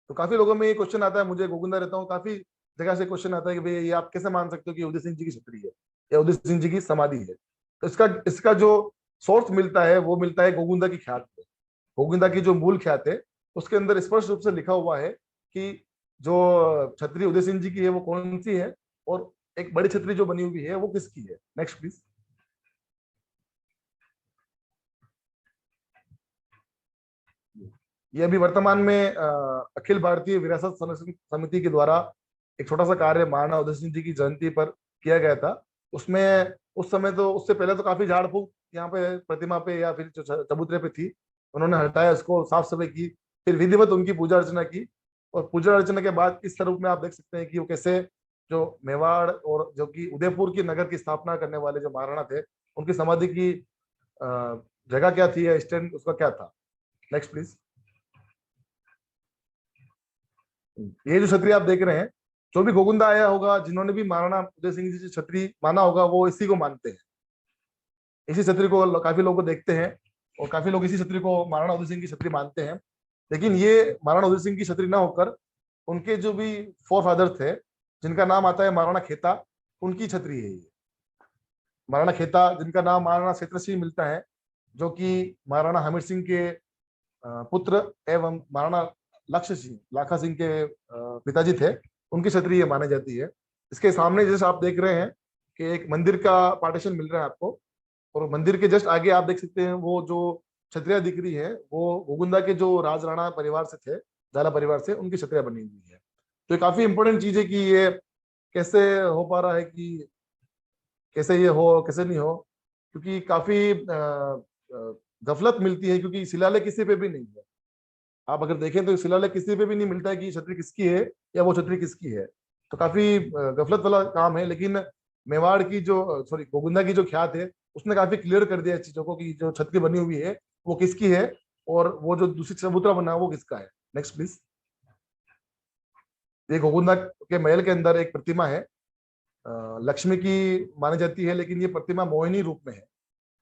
तो काफी लोगों में ये क्वेश्चन आता है, मुझे गोविंदा रहता हूँ, काफी जगह से क्वेश्चन आता है कि भाई ये आप कैसे मान सकते हो कि उदय सिंह जी की छतरी है या उदय सिंह जी की समाधि है। तो इसका इसका जो सोर्स मिलता है वो मिलता है गोविंदा की ख्यात में। गोविंदा की जो मूल ख्यात है उसके अंदर स्पष्ट रूप से लिखा हुआ है कि जो छतरी उदय सिंह जी की है वो कौन सी है, और एक बड़ी छतरी जो बनी हुई है वो किसकी है। Next please. ये अभी वर्तमान में अखिल भारतीय विरासत संरक्षण समिति के द्वारा एक छोटा सा कार्य महाराणा उदय सिंह जी की जयंती पर किया गया था। उसमें उस समय तो उससे पहले तो काफी झाड़ फूक यहाँ पे प्रतिमा पे या फिर जो चबूतरे पे थी, उन्होंने हटाया, उसको साफ सफाई की, फिर विधिवत उनकी पूजा अर्चना की। और पूजा अर्चना के बाद इस स्वरूप में आप देख सकते हैं कि वो कैसे जो मेवाड़ और जो कि उदयपुर की नगर की स्थापना करने वाले जो महाराणा थे उनकी समाधि की जगह क्या थी या स्टैंड उसका क्या था। Next please. ये जो छतरी आप देख रहे हैं, जो भी गोविंदा आया होगा, जिन्होंने भी महाराणा उदय सिंह जी की छतरी माना होगा, वो इसी को मानते हैं। इसी छतरी को काफी लोग देखते हैं और काफी लोग इसी छतरी को महाराणा उदय सिंह की छतरी मानते हैं। लेकिन ये महाराणा उदय सिंह की छतरी ना होकर उनके जो भी फोर फादर थे जिनका नाम आता है महाराणा खेता, उनकी छतरी है ये। महाराणा खेता जिनका नाम महाराणा क्षेत्र सिंह मिलता है, जो कि महाराणा हमीर सिंह के पुत्र एवं महाराणा लक्ष्य सिंह लाखा सिंह के पिताजी थे, उनकी छतरी ये मानी जाती है। इसके सामने जैसे आप देख रहे हैं कि एक मंदिर का पार्टीशन मिल रहा है आपको, और मंदिर के जस्ट आगे आप देख सकते हैं वो जो छतरियां दिख रही है वो गोविंदा के जो राजराणा परिवार से थे, झाला परिवार से, उनकी छतरियां बनी हुई है। तो ये काफी इंपॉर्टेंट चीज है कि ये कैसे हो पा रहा है, कि कैसे ये हो कैसे नहीं हो, क्योंकि काफी गफलत मिलती है, क्योंकि शिलालेख किसी पे भी नहीं है। आप अगर देखें तो शिलालेख किसी पे भी नहीं मिलता है कि छतरी किसकी है या वो छतरी किसकी है। तो काफी गफलत वाला काम है। लेकिन मेवाड़ की जो सॉरी गोविंदा की जो ख्यात है उसने काफी क्लियर कर दिया इस चीजों को कि जो छतरी बनी हुई है वो किसकी है और वो जो दूसरी चबूतरा बना है वो किसका है। Next please. ये गोविंदा के महल के अंदर एक प्रतिमा है, लक्ष्मी की मानी जाती है, लेकिन ये प्रतिमा मोहिनी रूप में है।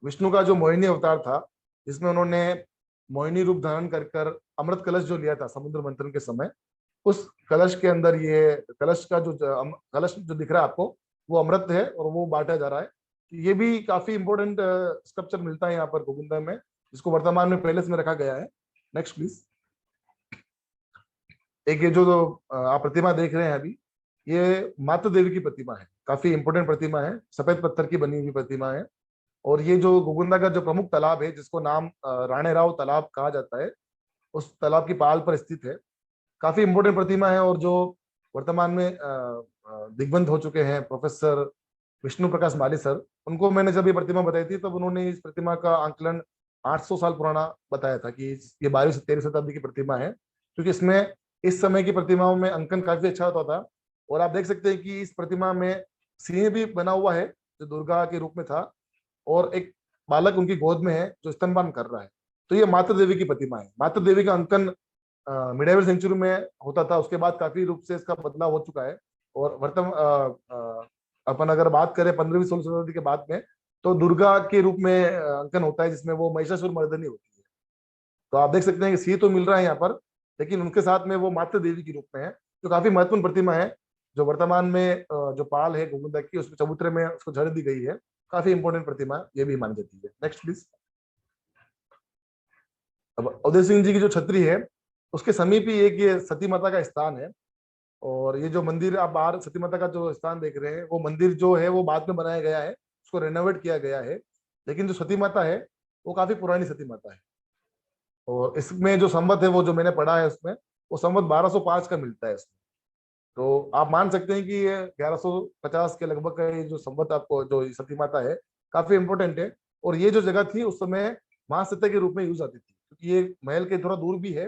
विष्णु का जो मोहिनी अवतार था जिसमें उन्होंने मोहिनी रूप धारण कर कर अमृत कलश जो लिया था समुद्र मंथन के समय, उस कलश के अंदर ये कलश का जो कलश जो दिख रहा है आपको वो अमृत है और वो बांटा जा रहा है। ये भी काफी इंपॉर्टेंट स्ट्रक्चर मिलता है यहाँ पर गोविंदा में, जिसको वर्तमान में पैलेस में रखा गया है। Next please. एक ये जो आप प्रतिमा देख रहे हैं अभी, ये मातृ देवी की प्रतिमा है, काफी इंपॉर्टेंट प्रतिमा है, सफेद पत्थर की बनी हुई प्रतिमा है। और ये जो गोविंदा का जो प्रमुख तालाब है जिसको नाम राणे राव तालाब कहा जाता है, उस तालाब की पाल पर स्थित है। काफी इंपोर्टेंट प्रतिमा है, और जो वर्तमान में दिग्बंध हो चुके हैं प्रोफेसर विष्णु प्रकाश माली सर, उनको मैंने जब ये प्रतिमा बताई थी तब उन्होंने इस प्रतिमा का आंकलन 800 साल पुराना बताया था कि ये 12वीं से 13वीं शताब्दी की प्रतिमा है, क्योंकि इसमें इस समय की प्रतिमाओं में अंकन काफी अच्छा होता था। और आप देख सकते हैं कि इस प्रतिमा में सिंह भी बना हुआ है जो दुर्गा के रूप में था, और एक बालक उनकी गोद में है जो स्तनपान कर रहा है। तो ये मातृ देवी की प्रतिमा है। मातृ देवी का अंकन मिडेवल सेंचुरी में होता था, उसके बाद काफी रूप से इसका बदलाव हो चुका है। और वर्तमान अपन अगर बात करें 15वीं 16वीं शताब्दी के बाद में, तो दुर्गा के रूप में अंकन होता है जिसमें वो महिषासुर मर्दनी होती है। तो आप देख सकते हैं कि सिंह तो मिल रहा है यहाँ पर, लेकिन उनके साथ में वो मातृ देवी के रूप में है, जो काफी महत्वपूर्ण प्रतिमा है, जो वर्तमान में जो पाल है गोविंदा की उसमें चबूतरे में उसको जड़ दी गई है। काफी इंपॉर्टेंट प्रतिमा ये भी मानी जाती है। Next please. अब उदय सिंह जी की जो छतरी है उसके समीप ही एक ये सती माता का स्थान है। और ये जो मंदिर आप बाहर सती माता का जो स्थान देख रहे हैं, वो मंदिर जो है वो बाद में बनाया गया है, उसको रेनोवेट किया गया है। लेकिन जो सती माता है वो काफी पुरानी सती माता है। और इसमें जो संवत है वो जो मैंने पढ़ा है उसमें, वो संवत 1205 का मिलता है इसमें। तो आप मान सकते हैं कि ये 1150 के लगभग का ये जो संवत आपको जो सती माता है काफी इंपोर्टेंट है। और ये जो जगह थी उस समय महासत्य के रूप में यूज आती थी, क्योंकि ये महल के थोड़ा दूर भी है,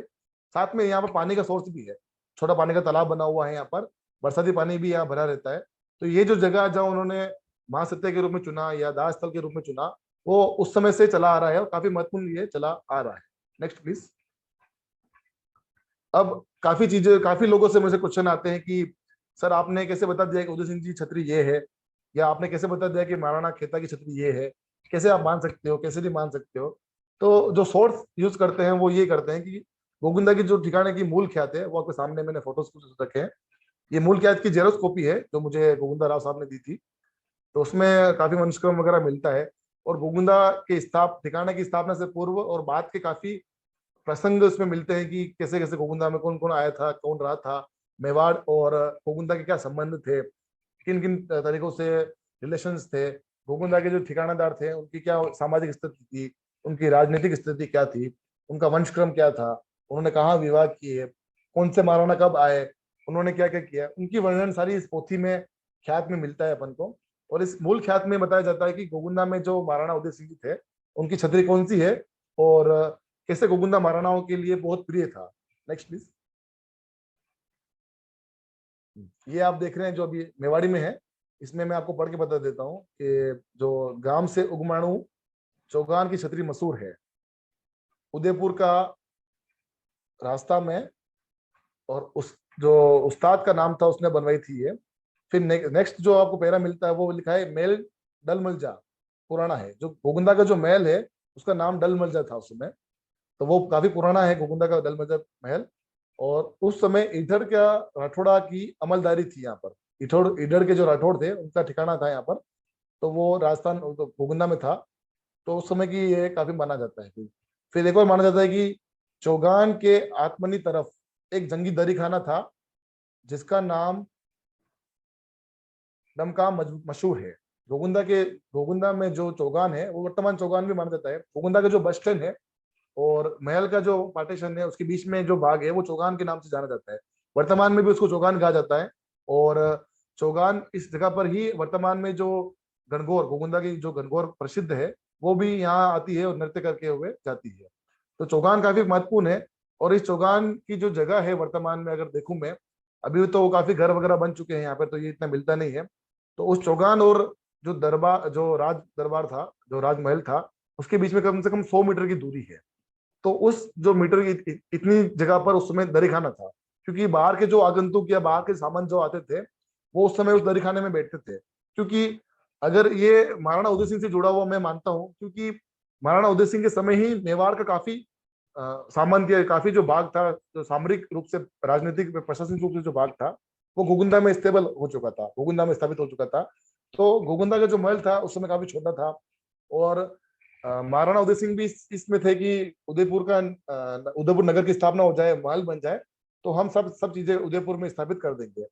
साथ में यहाँ पर पानी का सोर्स भी है, छोटा पानी का तालाब बना हुआ है यहाँ पर, बरसाती पानी भी यहाँ भरा रहता है। तो ये जो जगह जहाँ उन्होंने महासत्य के रूप में चुना या दाह स्थल के रूप में चुना, वो उस समय से चला आ रहा है और काफी महत्वपूर्ण ये चला आ रहा है। Next please. अब काफी लोगों से मुझे क्वेश्चन आते हैं कि सर आपने कैसे बता दिया कि उदय सिंह जी छत्री ये है, या आपने कैसे बता दिया कि महाराणा खेता की छत्री ये है, कैसे आप मान सकते हो, कैसे नहीं मान सकते हो। तो जो सोर्स यूज करते हैं वो ये करते हैं कि गोविंदा की जो ठिकाने की मूल ख्यात है वो आपके सामने मैंने फोटोज कुछ रखे हैं। ये मूल ख्यात की जेरोस कॉपी है जो मुझे गोविंदा राव साहब ने दी थी। तो उसमें काफी मनुष्यक्रम वगैरह मिलता है, और गोविंदा के ठिकाने की स्थापना से पूर्व और बाद के काफी प्रसंग उसमें मिलते हैं कि कैसे कैसे गोविंदा में कौन कौन आया था, कौन रहा था, मेवाड़ और गोविंदा के क्या संबंध थे, किन किन तरीकों से रिलेशंस थे, गोविंदा के जो ठिकानादार थे उनकी क्या सामाजिक स्थिति थी, उनकी राजनीतिक स्थिति क्या थी, उनका वंशक्रम क्या था, उन्होंने कहाँ विवाह किए, कौन से महाराणा कब आए, उन्होंने क्या क्या किया, उनकी वर्णन सारी इस पोथी में ख्यात में मिलता है अपन को। और इस मूल ख्यात में बताया जाता है कि गोविंदा में जो महाराणा उदय सिंह थे उनकी छतरी कौन सी है, और कैसे गोविंदा महाराणाओं के लिए बहुत प्रिय था। Next please. ये आप देख रहे हैं जो अभी मेवाड़ी में है, इसमें मैं आपको पढ़ के बता देता हूँ कि जो गांव से उगमाणु चौगान की छतरी मशहूर है, उदयपुर का रास्ता में, और उस जो उस्ताद का नाम था उसने बनवाई थी ये। फिर नेक्स्ट जो आपको पैरा मिलता है वो लिखा है मेल डलमलजा पुराना है। जो गोविंदा का जो महल है उसका नाम डलमलजा था उस समय, तो वो काफी पुराना है गोविंदा का डलमलजा महल। और उस समय इधर क्या राठौड़ा की अमलदारी थी यहाँ पर, इधर के जो राठौड़ थे उनका ठिकाना था यहाँ पर, तो वो राजस्थान तो गोविंदा में था। तो उस समय की ये काफी माना जाता है। फिर एक और माना जाता है कि चौगान के आत्मनी तरफ एक जंगी दरी खाना था जिसका नाम डमका मशहूर है। गोविंदा में जो चौगान है वो वर्तमान चौगान भी माना जाता है। गोविंदा का जो बस स्टैंड है और महल का जो पार्टीशन है उसके बीच में जो भाग है वो चौगान के नाम से जाना जाता है, वर्तमान में भी उसको चौगान कहा जाता है। और चौगान इस जगह पर ही वर्तमान में जो गणगौर गोविंदा की जो गणगौर प्रसिद्ध है वो भी यहाँ आती है और नृत्य करके हुए जाती है। तो चौगान काफी महत्वपूर्ण है। और इस चौगान की जो जगह है वर्तमान में अगर देखूं मैं, अभी तो काफी घर वगैरह बन चुके हैं यहाँ पर तो ये इतना मिलता नहीं है। तो उस चौगान और जो दरबार जो राज दरबार था जो राजमहल था उसके बीच में कम से कम 100 मीटर की दूरी है। तो उस जो मीटर की इतनी जगह पर उस समय दरी खाना था, क्योंकि बाहर के जो आगंतुक या बाहर के सामान जो आते थे वो उस समय उस दरी खाने में बैठते थे। क्योंकि अगर ये महाराणा उदय सिंह से जुड़ा हुआ मैं मानता हूँ, क्योंकि महाराणा उदय सिंह के समय ही मेवाड़ का काफी सामंत काफी जो भाग था, जो सामरिक रूप से राजनीतिक प्रशासनिक रूप से जो भाग था वो गोविंदा में स्टेबल हो चुका था, गोविंदा में स्थापित हो चुका था। तो गोविंदा का जो महल था उस समय काफी छोटा था। और महाराणा उदय सिंह भी इसमें थे कि उदयपुर नगर की स्थापना हो जाए, महल बन जाए, तो हम सब चीजें उदयपुर में स्थापित कर देंगे।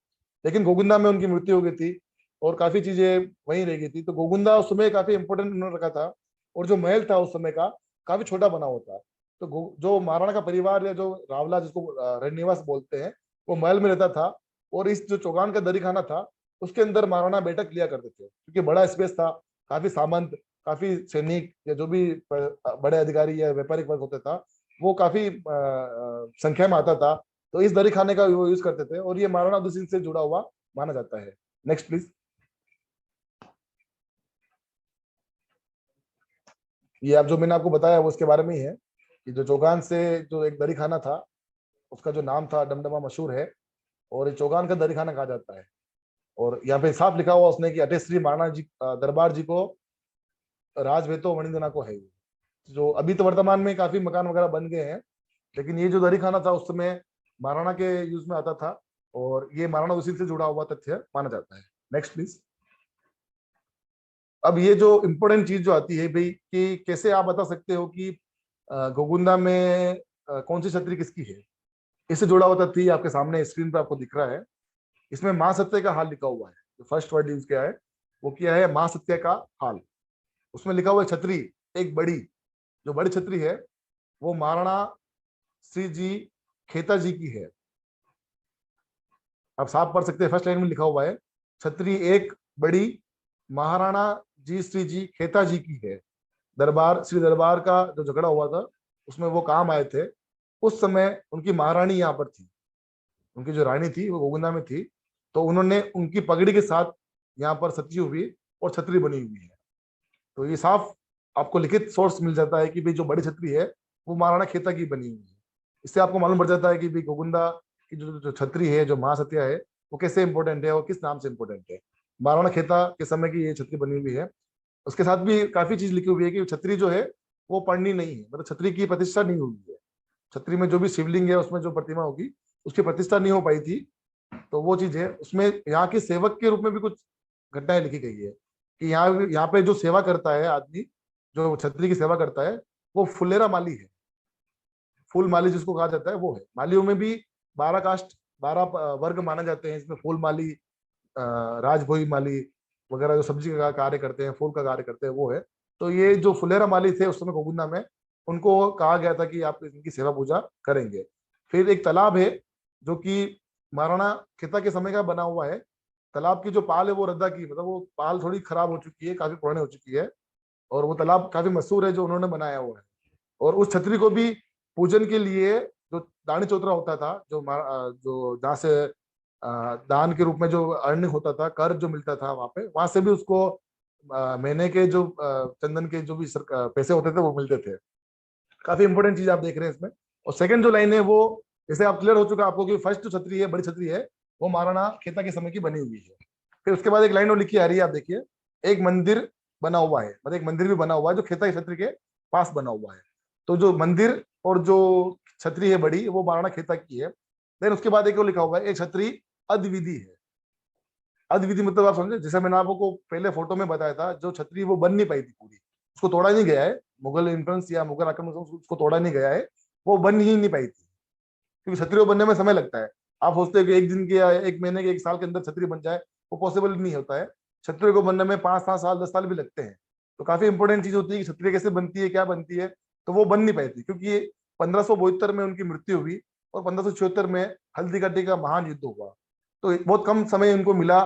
लेकिन गोविंदा में उनकी मृत्यु हो गई थी और काफी चीजें वहीं रह गई थी। तो गोविंदा उस समय काफी इंपोर्टेंट उन्होंने रखा था, और जो महल था उस समय का काफी छोटा बना हुआ था। तो जो महाराणा का परिवार या जो रावला जिसको रणनिवास बोलते हैं वो महल में रहता था। और इस जो चौगान का दरी खाना था उसके अंदर महाराणा बैठक लिया करते थे, क्योंकि बड़ा स्पेस था, काफी सामंत, काफी सैनिक या जो भी बड़े अधिकारी या व्यापारिक वर्ग होता था वो काफी संख्या में आता था। तो इस दरी खाने का वो यूज करते थे, और ये महाराणा उदय सिंह से जुड़ा हुआ माना जाता है। Next please. ये आप जो मैंने आपको बताया वो उसके बारे में ही है कि जो चौगान से जो एक दरी खाना था उसका जो नाम था डमडमा मशहूर है, और ये चौगान का दरी खाना कहा जाता है। और यहाँ पे साफ लिखा हुआ उसने कि अटेश्री महाराणा जी दरबार जी को राज वेतो मणिंदना को है। जो अभी तो वर्तमान में काफी मकान वगैरह बन गए हैं, लेकिन ये जो दरी खाना था उस समय महाराणा के यूज में आता था, और ये महाराणा उसी से जुड़ा हुआ तथ्य माना जाता है। Next please. अब ये जो इम्पोर्टेंट चीज जो आती है भाई कि कैसे आप बता सकते हो कि गोगुंदा में कौन सी छतरी किसकी है, इससे जुड़ा हुआ तथ्य आपके सामने स्क्रीन पे आपको दिख रहा है। इसमें मां सत्य का हाल लिखा हुआ है। जो फर्स्ट वर्ड यूज किया है वो किया है मां सत्य का हाल। उसमें लिखा हुआ है छतरी एक बड़ी, जो बड़ी छतरी है वो महाराणा श्री जी खेता जी की है। आप साफ पढ़ सकते हैं, फर्स्ट लाइन में लिखा हुआ है, छतरी एक बड़ी महाराणा जी श्री जी खेता जी की है। दरबार, श्री दरबार का जो झगड़ा हुआ था उसमें वो काम आए थे। उस समय उनकी महारानी यहाँ पर थी, उनकी जो रानी थी वो गोविंदा में थी, तो उन्होंने उनकी पगड़ी के साथ यहाँ पर सती हुई और छतरी बनी हुई है। तो ये साफ आपको लिखित सोर्स मिल जाता है कि भाई जो बड़ी छतरी है वो महाराणा खेता की बनी हुई है। इससे आपको मालूम पड़ जाता है कि भाई गोविंदा की जो छतरी है, जो महासतिया है, वो कैसे इंपॉर्टेंट है और किस नाम से इंपॉर्टेंट है। महाराणा खेता के समय की ये छतरी बनी हुई है। उसके साथ भी काफी चीज लिखी हुई है कि छतरी जो है वो पढ़नी नहीं है, मतलब छतरी की प्रतिष्ठा नहीं हुई है। छतरी में जो भी शिवलिंग है उसमें जो प्रतिमा होगी उसकी प्रतिष्ठा नहीं हो पाई थी। तो वो चीज है उसमें। यहाँ के सेवक के रूप में भी कुछ घटनाएं लिखी गई है कि यहाँ पे जो सेवा करता है आदमी, जो छतरी की सेवा करता है, वो फुलेरा माली है। फूल माली जिसको कहा जाता है वो है। मालियों में भी 12 कास्ट, 12 वर्ग माने जाते हैं। इसमें फूल माली, राजभोई माली वगैरह जो सब्जी का कार्य करते हैं, फूल का कार्य करते हैं, वो है। तो ये जो फुलेरा माली थे उस समय गोविंदा में, उनको कहा गया था कि आप इनकी सेवा पूजा करेंगे। फिर एक तालाब है जो कि महाराणा खेता के समय का बना हुआ है। तालाब की जो पाल है वो रद्दा की, मतलब वो पाल थोड़ी खराब हो चुकी है, काफी पुरानी हो चुकी है, और वो तालाब काफी मशहूर है जो उन्होंने बनाया हुआ है। और उस छतरी को भी पूजन के लिए जो दानी चौतरा होता था, जो जहाँ से दान के रूप में जो अर्निंग होता था, कर जो मिलता था वहां पे, वहां से भी उसको महीने के जो चंदन के जो भी पैसे होते थे वो मिलते थे। काफी इंपोर्टेंट चीज आप देख रहे हैं इसमें। और सेकंड जो लाइन है वो, जैसे आप क्लियर हो चुका आपको कि फर्स्ट जो छतरी है, बड़ी छतरी है, वो महाराणा खेता के समय की बनी हुई है। फिर उसके बाद एक लाइन और लिखी आ रही है, आप देखिए, एक मंदिर बना हुआ है, मतलब एक मंदिर भी बना हुआ है जो खेता की छतरी के पास बना हुआ है। तो जो मंदिर और जो छतरी है बड़ी, वो महाराणा खेता की है। देन उसके बाद एक और लिखा हुआ है, एक छतरी अद्विधि है। अद्विधि मतलब आप समझे, जैसे मैंने आपको पहले फोटो में बताया था, जो छतरी वो बन नहीं पाई थी पूरी, उसको तोड़ा नहीं गया है, मुगल इन्फ्लुएंस या मुगल आक्रमण से उसको तोड़ा नहीं गया है, वो बन ही नहीं पाई थी। क्योंकि छतरी को बनने में समय लगता है। आप सोचते हो कि एक दिन के या एक महीने के, एक साल के अंदर छतरी बन जाए, वो पॉसिबल नहीं होता है। छतरी को बनने में 5-7 साल, 10 साल भी लगते हैं। तो काफी इंपॉर्टेंट चीज होती है कि छतरी कैसे बनती है, क्या बनती है। तो वो बन नहीं पाई थी क्योंकि 1572 में उनकी मृत्यु हुई और 1576 में हल्दी घाटी का महान युद्ध हुआ। तो बहुत कम समय उनको मिला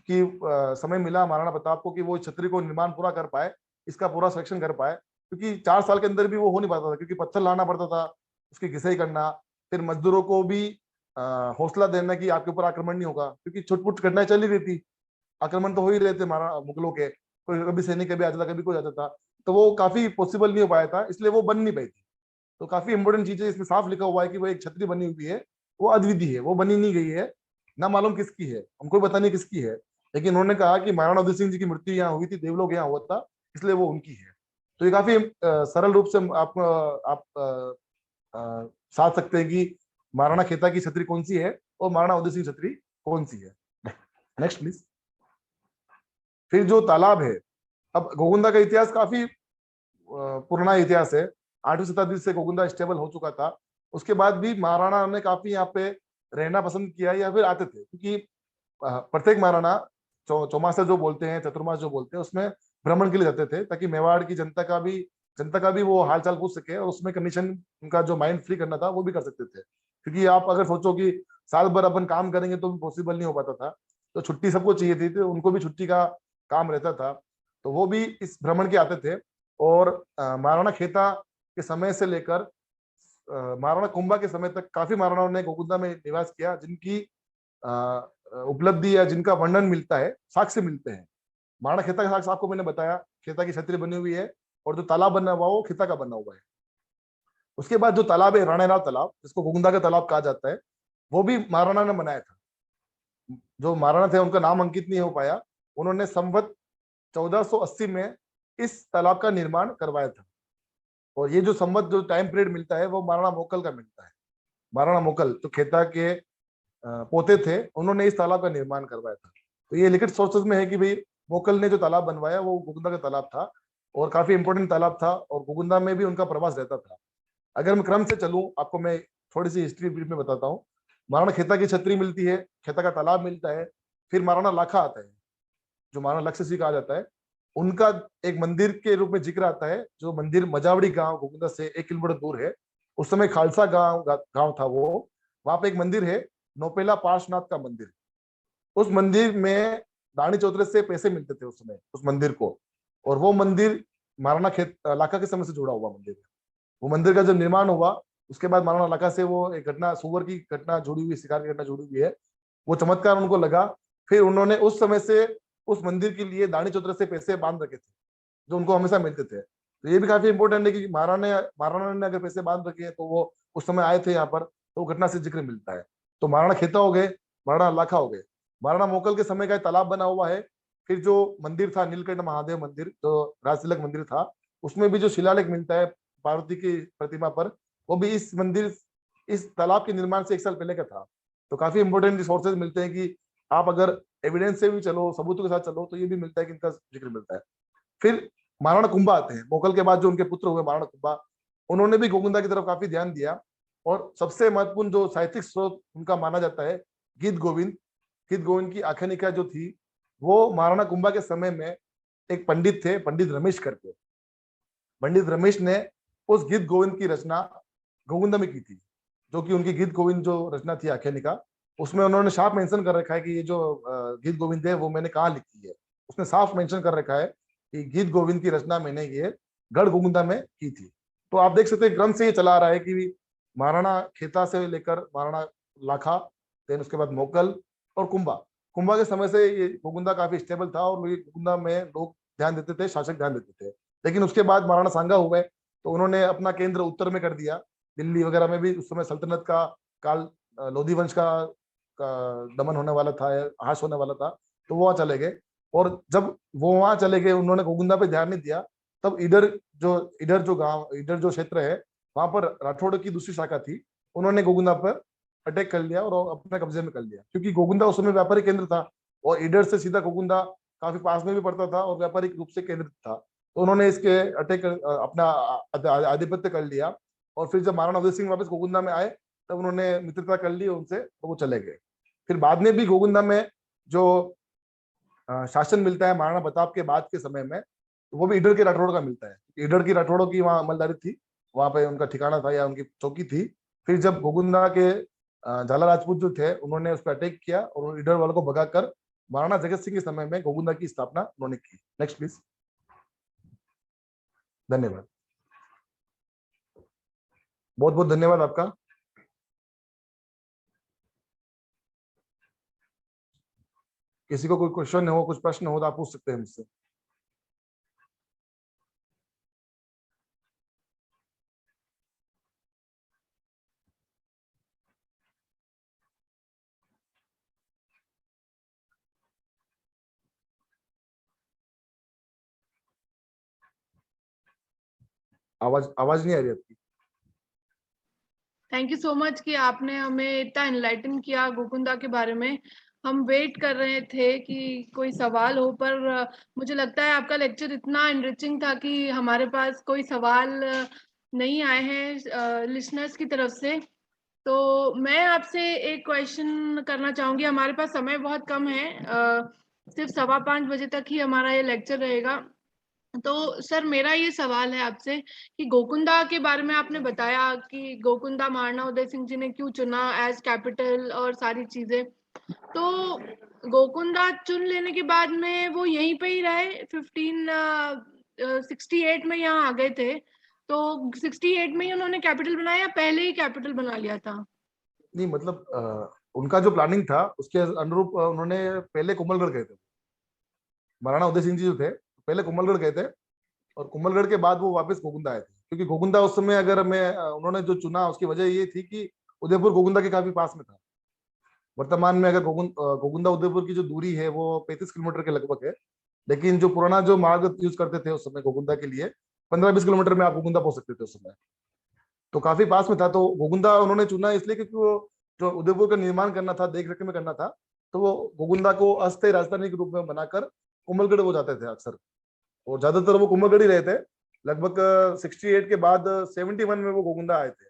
कि समय मिला महाराणा प्रताप को कि वो छतरी को निर्माण पूरा कर पाए, इसका पूरा सिलेक्शन कर पाए। क्योंकि 4 साल के अंदर भी वो हो नहीं पाता था, क्योंकि पत्थर लाना पड़ता था, उसकी घिसाई करना, फिर मजदूरों को भी हौसला देना कि आपके ऊपर आक्रमण नहीं होगा, क्योंकि छुटपुट घटनाएं चल ही रही थी, आक्रमण तो हो ही रहे थे महाराणा मुगलों के, कोई कभी सैनिक कभी आता था, कभी कोई आता था। तो वो काफी पॉसिबल नहीं हो पाया था, इसलिए वो बन नहीं पाई थी। तो काफी इंपोर्टेंट चीज है, इसमें साफ लिखा हुआ है कि वो एक छतरी बनी हुई है, वो अद्वितीय है, वो बनी नहीं गई है। ना मालूम किसकी है, हमको पता नहीं किसकी है, लेकिन उन्होंने कहा कि महाराणा उदय सिंह जी की मृत्यु यहाँ हुई थी, देवलोक यहाँ हुआ था, इसलिए वो उनकी है। तो ये काफी सरल रूप से आप साध सकते हैं कि महाराणा खेता की छतरी कौन सी है और महाराणा उदय सिंह छतरी कौन सी है। Next please. फिर जो तालाब है, अब गोविंदा का इतिहास काफी पुराना इतिहास है। 8वीं शताब्दी से गोविंदा स्टेबल हो चुका था। उसके बाद भी महाराणा ने काफी यहाँ पे रहना पसंद किया या फिर आते थे, क्योंकि प्रत्येक महाराणा चौमासा जो बोलते हैं, चतुर्मास जो बोलते हैं, उसमें भ्रमण के लिए जाते थे, ताकि मेवाड़ की जनता का भी वो हालचाल पूछ सके, और उसमें कंडीशन उनका जो माइंड फ्री करना था वो भी कर सकते थे। क्योंकि आप अगर सोचो कि साल भर अपन काम करेंगे तो भी पॉसिबल नहीं हो पाता था, तो छुट्टी सबको चाहिए थी, तो उनको भी छुट्टी का काम रहता था, तो वो भी इस भ्रमण के आते थे। और महाराणा खेता के समय से लेकर महाराणा कुंभा के समय तक काफी महाराणाओं ने गोकुंदा में निवास किया, जिनकी उपलब्धि या जिनका वर्णन मिलता है, साक्ष्य मिलते हैं। महाराणा खेता का साक्ष्य आपको मैंने बताया, खेता की छतरी बनी हुई है, और जो तालाब बना हुआ वो खेता का बना हुआ है। उसके बाद जो तालाब है राणेराव तालाब, जिसको गोकुंदा का तालाब कहा जाता है, वो भी महाराणा ने बनाया था। जो महाराणा थे उनका नाम अंकित नहीं हो पाया, उन्होंने संवत 1480 में इस तालाब का निर्माण करवाया था। और ये जो संवत, जो टाइम पीरियड मिलता है, वो महाराणा मोकल का मिलता है। महाराणा मोकल जो खेता के पोते थे, उन्होंने इस तालाब का निर्माण करवाया था। तो ये लिखित सोर्सेज में है कि भाई मोकल ने जो तालाब बनवाया वो गोकुंदा का तालाब था, और काफी इंपोर्टेंट तालाब था, और गोकुंदा में भी उनका प्रवास रहता था। अगर मैं क्रम से चलूं, आपको मैं थोड़ी सी हिस्ट्री ब्रीफ में बताता हूँ। महाराणा खेता की छतरी मिलती है, खेता का तालाब मिलता है, फिर महाराणा लाखा आता है, जो महाराणा लक्ष्य सिंह कहा जाता है। उनका एक मंदिर के रूप में जिक्र आता है, जो मंदिर मजावड़ी गांव गोकुंदा से 1 किलोमीटर दूर है। उस समय खालसा गांव था वो। वहां पे एक मंदिर है नोपेला पार्श्वनाथ का मंदिर। उस मंदिर में दानी चौधरी से पैसे मिलते थे उस समय, उस मंदिर को। और वो मंदिर महाराणा लाखा के समय से जुड़ा हुआ मंदिर है। वो मंदिर का जब निर्माण हुआ उसके बाद महाराणा लाखा से वो एक घटना, सुअर की घटना जुड़ी हुई, शिकार की घटना जुड़ी हुई है, वो चमत्कार उनको लगा। फिर उन्होंने उस समय से उस मंदिर के लिए दानी चौधरी से पैसे बांध रखे थे जो उनको हमेशा मिलते थे। तो ये भी काफी इंपॉर्टेंट है कि महाराणा ने अगर पैसे बांध रखे हैं तो वो उस समय आए थे यहाँ पर, तो वो घटना से जिक्र मिलता है। तो महाराणा खेता हो गए, महाराणा लाखा हो गए। महाराणा मोकल के समय का एक तालाब बना हुआ है। फिर जो मंदिर था नीलकंठ महादेव मंदिर, जो राजतिलक मंदिर था, उसमें भी जो शिलालेख मिलता है पार्वती की प्रतिमा पर, वो भी इस मंदिर, इस तालाब के निर्माण से 1 साल पहले का था। तो काफी इंपोर्टेंट रिसोर्सेज मिलते हैं कि आप अगर एविडेंस से भी चलो, सबूतों के साथ चलो, तो ये भी मिलता है कि इनका जिक्र मिलता है। फिर महाराणा कुंभा आते हैं, मोगल के बाद जो उनके पुत्र हुए महाराणा कुंभा, उन्होंने भी गोकुंदा की तरफ काफी ध्यान दिया। और सबसे महत्वपूर्ण जो साहित्यिक स्रोत उनका माना जाता है, गीत गोविंद। गीत गोविंद की आख्यानिका जो थी, वो महाराणा कुंभा के समय में एक पंडित थे, पंडित रमेश करके। पंडित रमेश ने उस गीत गोविंद की रचना गोकुंदा में की थी, जो कि उनकी गीत गोविंद जो रचना थी आख्यानिका, उसमें उन्होंने साफ मेंशन कर रखा है कि ये जो गीत गोविंद है वो मैंने कहाँ लिखी है। उसने साफ मेंशन कर रखा है कि गीत गोविंद की रचना मैंने ये गढ़ गोकुंदा में की थी। तो आप देख सकते हैं क्रम से ये चला आ रहा है कि महाराणा खेता से लेकर महाराणा लाखा, देन उसके बाद मोकल और कुंभा। कुंभा के समय से ये गोकुंदा काफी स्टेबल था और गोकुंदा में लोग ध्यान देते थे, शासक ध्यान देते थे। लेकिन उसके बाद महाराणा सांगा हुए तो उन्होंने अपना केंद्र उत्तर में कर दिया। दिल्ली वगैरह में भी उस समय सल्तनत का काल, लोधी वंश का दमन होने वाला था, हास होने वाला था, तो वो वहां चले गए। और जब वो वहां चले गए, उन्होंने गोकुंदा पे ध्यान नहीं दिया, तब इधर जो गांव, इधर जो क्षेत्र है, वहां पर राठौड़ की दूसरी शाखा थी, उन्होंने गोकुंदा पर अटैक कर लिया और अपने कब्जे में कर लिया। क्योंकि गोकुंदा उस समय व्यापारिक केंद्र था और इधर से सीधा गोकुंदा काफी पास में भी पड़ता था और व्यापारिक रूप से केंद्रित था। तो उन्होंने इसके अटैक अपना आधिपत्य कर लिया। और फिर जब महाराणा उदय सिंह वापस गोकुंदा में आए, तब उन्होंने मित्रता कर ली उनसे, तो वो चले गए। फिर बाद में भी गोकुंदा में जो शासन मिलता है महाराणा प्रताप के बाद के समय में, तो वो भी इडर के राठौड़ का मिलता है। इडर की राठौड़ों की वहां अमलदारी थी, वहां पे उनका ठिकाना था या उनकी चौकी थी। फिर जब गोकुंदा के झाला राजपूत जो थे, उन्होंने उस पर अटैक किया और इडर वालों को भगाकर महाराणा जगत सिंह के समय में गोकुंदा की स्थापना उन्होंने की। Next please. धन्यवाद, बहुत बहुत धन्यवाद आपका। किसी को कोई क्वेश्चन हो, कुछ प्रश्न हो तो आप पूछ सकते हैं मुझसे। आवाज आवाज नहीं आ रही आपकी। थैंक यू सो मच कि आपने हमें इतना एनलाइटन किया गोकुंदा के बारे में। हम वेट कर रहे थे कि कोई सवाल हो, पर मुझे लगता है आपका लेक्चर इतना एनरिचिंग था कि हमारे पास कोई सवाल नहीं आए हैं लिसनर्स की तरफ से। तो मैं आपसे एक क्वेश्चन करना चाहूंगी। हमारे पास समय बहुत कम है, सिर्फ 5:15 बजे तक ही हमारा ये लेक्चर रहेगा। तो सर, मेरा ये सवाल है आपसे कि गोकुंदा के बारे में आपने बताया कि गोकुंदा महाराणा उदय सिंह जी ने क्यों चुना एज कैपिटल और सारी चीजें। तो गोकुंदा चुन लेने के बाद में वो यहीं पे ही रहे, 1568 में यहाँ आ गए थे। तो 68 में ही उन्होंने कैपिटल बनाया, पहले ही कैपिटल बना लिया था? नहीं, मतलब उनका जो प्लानिंग था उसके अनुरूप उन्होंने पहले कोमलगढ़ गए थे। महाराणा उदय सिंह जी जो थे पहले कोमलगढ़ गए थे और कोमलगढ़ के बाद वो वापस गोकुंदा आए थे। क्योंकि गोकुंदा उस समय, अगर मैं उन्होंने जो चुना उसकी वजह ये थी कि उदयपुर गोकुंदा के काफी पास में था। वर्तमान में अगर गोकुंदा उदयपुर की जो दूरी है वो 35 किलोमीटर के लगभग है। लेकिन जो पुराना जो मार्ग यूज करते थे उस समय गोकुंदा के लिए, 15-20 किलोमीटर में आप गोकुंदा पहुंच सकते थे उस समय। तो काफी पास में था। तो गोकुंदा उन्होंने चुना इसलिए क्योंकि वो जो उदयपुर का निर्माण करना था, देख रेख में करना था, तो वो गोकुंदा को अस्थायी राजधानी के रूप में बनाकर कोमलगढ़ वो जाते थे अक्सर। और ज्यादातर वो कोमलगढ़ ही रहे थे। लगभग 68 के बाद 71 में वो गोकुंदा आए थे।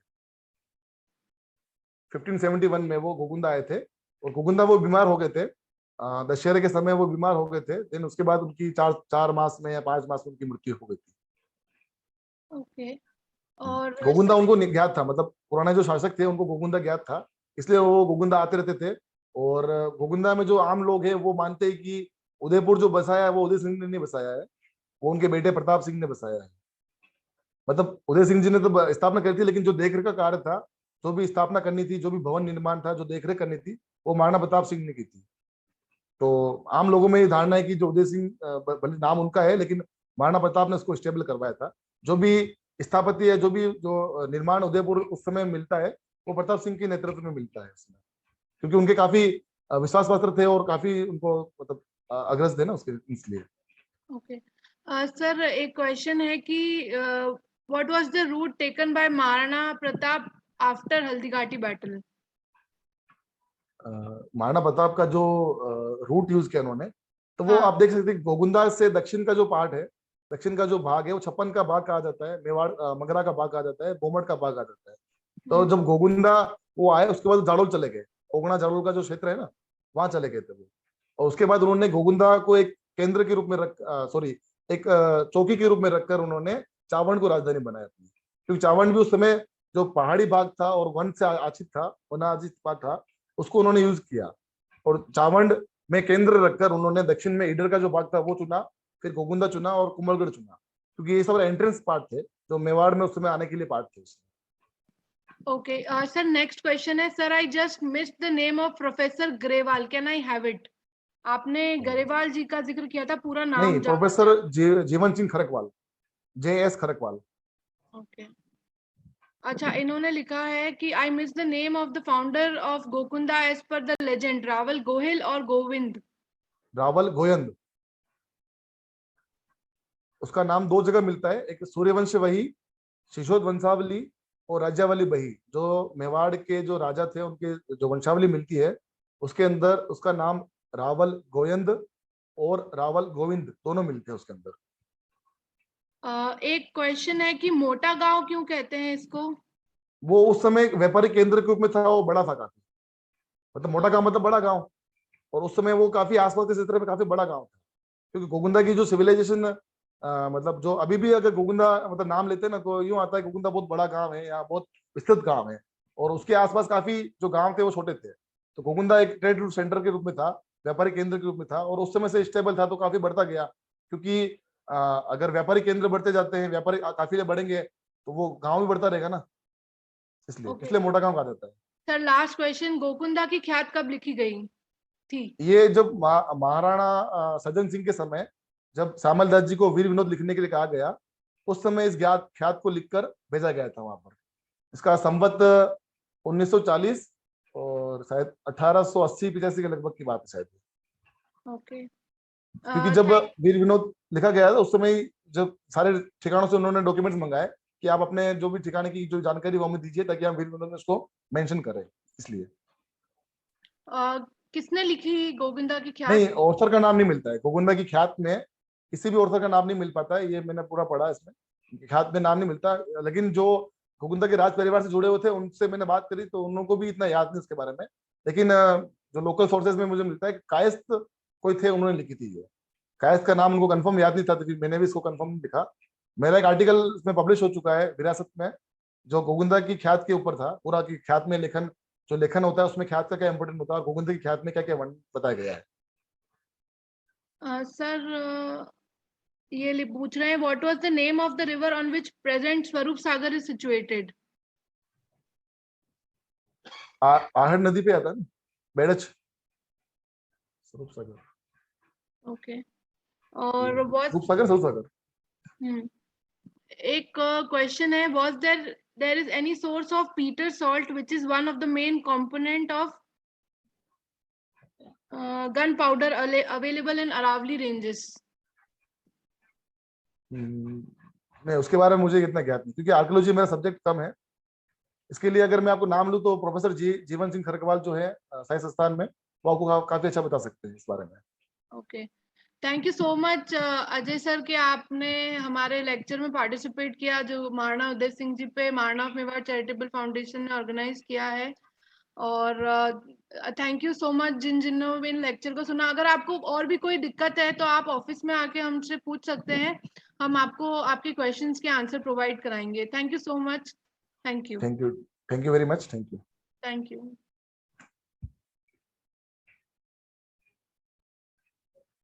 1571 में वो गोकुंदा आए थे और गोकुंदा वो बीमार हो गए थे। दशहरे के समय वो बीमार हो गए थे। देन उसके बाद उनकी 4 मास में या 5 मास में उनकी मृत्यु हो गई थी। ओके। और गोकुंदा उनको ज्ञात था, मतलब पुराने जो शासक थे उनको गोकुंदा ज्ञात था, इसलिए वो गोकुंदा आते रहते थे। और गोकुंदा में जो आम लोग हैं वो मानते हैं कि उदयपुर जो बसाया है वो उदय सिंह ने नहीं बसाया है, वो उनके बेटे प्रताप सिंह ने बसाया है। मतलब उदय सिंह जी ने तो स्थापना करी थी, लेकिन जो देखरेख का कार्य था, जो भी स्थापना करनी थी, जो भी भवन निर्माण था, जो देखरेख करनी थी, वो महाराणा प्रताप सिंह ने की थी। तो आम लोगों में ये धारणा है कि जो उदय सिंह भले नाम उनका है, लेकिन महाराणा प्रताप ने उसको स्टेबल करवाया था। जो भी स्थापत्य है, जो भी जो निर्माण उदयपुर उस समय मिलता है, वो प्रताप सिंह के नेतृत्व में मिलता है इसमें, क्योंकि उनके काफी विश्वास पात्र थे और काफी उनको मतलब अग्रज थे ना उसके, इसलिए। ओके सर, एक क्वेश्चन है कि what was the route taken by Maharana Pratap after Haldighati battle? Maharana Pratap का जो रूट यूज किया उन्होंने, तो वो हाँ। आप देख सकते हैं गोगुंदा से दक्षिण का जो पार्ट है, दक्षिण का जो भाग है, वो छप्पन का भाग कहा जाता है, मेवाड़ मगरा का भाग कहा जाता है, बोमट का भाग कहा जाता है। तो जब गोगुंदा वो आए, उसके बाद जाडोल चले गए, ओगना जाडोल का जो क्षेत्र है ना, वहां चले गए थे वो। और उसके बाद उन्होंने गोगुंदा को एक केंद्र के रूप में रख सॉरी एक चौकी के रूप में रखकर उन्होंने चावंड को राजधानी बनाया अपनी, क्योंकि चावंड भी उस समय जो पहाड़ी भाग था और वन से आच्छित था, वनाच्छित भाग था, उसको उन्होंने यूज किया। और चावंड में केंद्र रखकर उन्होंने दक्षिण में ईडर का जो भाग था वो चुना, फिर गोगुंदा चुना और कुंभलगढ़ चुना, क्योंकि ये सब एंट्रेंस पार्ट थे जो मेवाड़ में उस समय आने के लिए पार्ट थे उसमें। Okay, sir, next question है, sir, I just missed the name of Professor Grewal. Can I have it? आपने गरेवाल जी का जिक्र किया था, पूरा नाम नहीं, जानना professor Jeevan Singh Kharakwal, JS Kharakwal. Okay अच्छा, इन्होंने लिखा है कि I miss the name of the founder of Gogunda as per the legend, Rawal Gohil और गोविंद। रावल गोयंद, उसका नाम दो जगह मिलता है, एक सूर्यवंश वही, शिशोद वंशावली और राज्यावली बही, जो मेवाड़ के जो राजा थे उनके जो वंशावली मिलती है, उसके अंदर उसका नाम रावल गोयंद और रावल गोविंद दोनों मिलते हैं उसके अंदर। एक क्वेश्चन है कि मोटा गांव क्यों कहते हैं इसको? वो उस समय एक व्यापारिक केंद्र के रूप में था, वो बड़ा था काफी, मतलब मोटा गांव मतलब बड़ा गांव, और उस समय वो काफी आसपास के क्षेत्र में काफी बड़ा गांव था, क्योंकि गोगुंदा की जो सिविलाइजेशन मतलब जो अभी भी अगर गोगुंदा मतलब नाम लेते हैं ना, तो यूं आता है गोगुंदा बहुत बड़ा गांव है या बहुत विस्तृत गांव है, और उसके आसपास काफी जो गांव थे वो छोटे थे। तो गोगुंदा एक ट्रेड रूट सेंटर के रूप में था, व्यापारिक केंद्र के रूप में था, और उस समय से स्टेबल था, तो काफी बढ़ता गया, क्योंकि अगर व्यापारिक केंद्र बढ़ते जाते हैं, व्यापारिक काफिले बढ़ेंगे, तो वो गांव भी बढ़ता रहेगा ना, इसलिए इसलिए मोटा गांव कहा जाता है। सर, लास्ट क्वेश्चन, गोकुंदा की ख्यात कब लिखी गई थी? ये जब महाराणा सज्जन सिंह के समय, जब श्यामल दास जी को वीर विनोद लिखने के लिए कहा गया, उस समय इस ज्ञात ख्यात को लिखकर भेजा गया था वहां पर। इसका संवत 1940 और शायद 1880-85 के लगभग की बात है शायद। ओके क्योंकि जब वीर विनोद लिखा गया था, उस समय जब सारे ठिकानों से उन्होंने डॉक्यूमेंट्स मंगाए कि आप अपने जो भी ठिकाने की जो जानकारी वो हमें दीजिए, ताकि हम वीर विनोद में उसको मेंशन करें, इसलिए। किसने लिखी गोविंदा की ख्यात? नहीं, ऑथर का नाम नहीं मिलता है गोगुंदा की ख्यात में, किसी भी ऑथर का नाम नहीं मिल पाता है, ये मैंने पूरा पढ़ा इसमें, ख्यात में नाम नहीं मिलता। लेकिन जो गोगुंदा के राज परिवार से जुड़े हुए थे, उनसे मैंने बात करी, तो उन लोगों को भी इतना याद नहीं उसके बारे में, लेकिन जो लोकल सोर्सेज में मुझे मिलता है कि कायस्थ कोई थे, उन्होंने लिखी थी ये। कायस्थ का नाम उनको कंफर्म याद नहीं था, तो फिर मैंने भी इसको कंफर्म लिखा। मेरा एक आर्टिकल इसमें पब्लिश हो चुका है विरासत में, जो गोगुंदा की ख्यात के ऊपर था, पूरा की ख्यात में लेखन, जो लेखन होता है उसमें ख्यात का क्या इंपोर्टेंट होता है, और गोगुंदा की ख्यात में क्या क्या बताया गया है। सर, ये पूछ रहे हैं, what was the name of the river on which present Swaroop Sagar is situated? Ahar नदी पे आता है ना, बेड़च, स्वरूप सागर। ओके और स्वरूप सागर, स्वरूप सागर। एक क्वेश्चन है, was there is any source of peter salt which is one of the main component of gun powder available in Aravalli ranges? नहीं, उसके बारे में मुझे इतना ज्ञात नहीं, क्योंकि आर्कियोलॉजी मेरा सब्जेक्ट कम है। इसके लिए अगर मैं आपको नाम लूं, तो प्रोफेसर जीवन सिंह खरकवाल जो है साइंस संस्थान में, वो आपको काफी अच्छा बता सकते हैं इस बारे में। Okay, thank you so much Ajay sir कि आपने हमारे लेक्चर में पार्टिसिपेट किया, जो महाराणा उदय सिंह जी पे Maharana of Mewar charitable foundation ने ऑर्गेनाइज किया है। और थैंक यू सो मच जिन्होंने भी इन लेक्चर को सुना। अगर आपको और भी कोई दिक्कत है तो आप ऑफिस में आके हमसे पूछ सकते हैं, हम आपको आपके क्वेश्चंस के आंसर प्रोवाइड कराएंगे। Thank you so much. Thank you. Thank you, thank you very much, thank you. Thank you.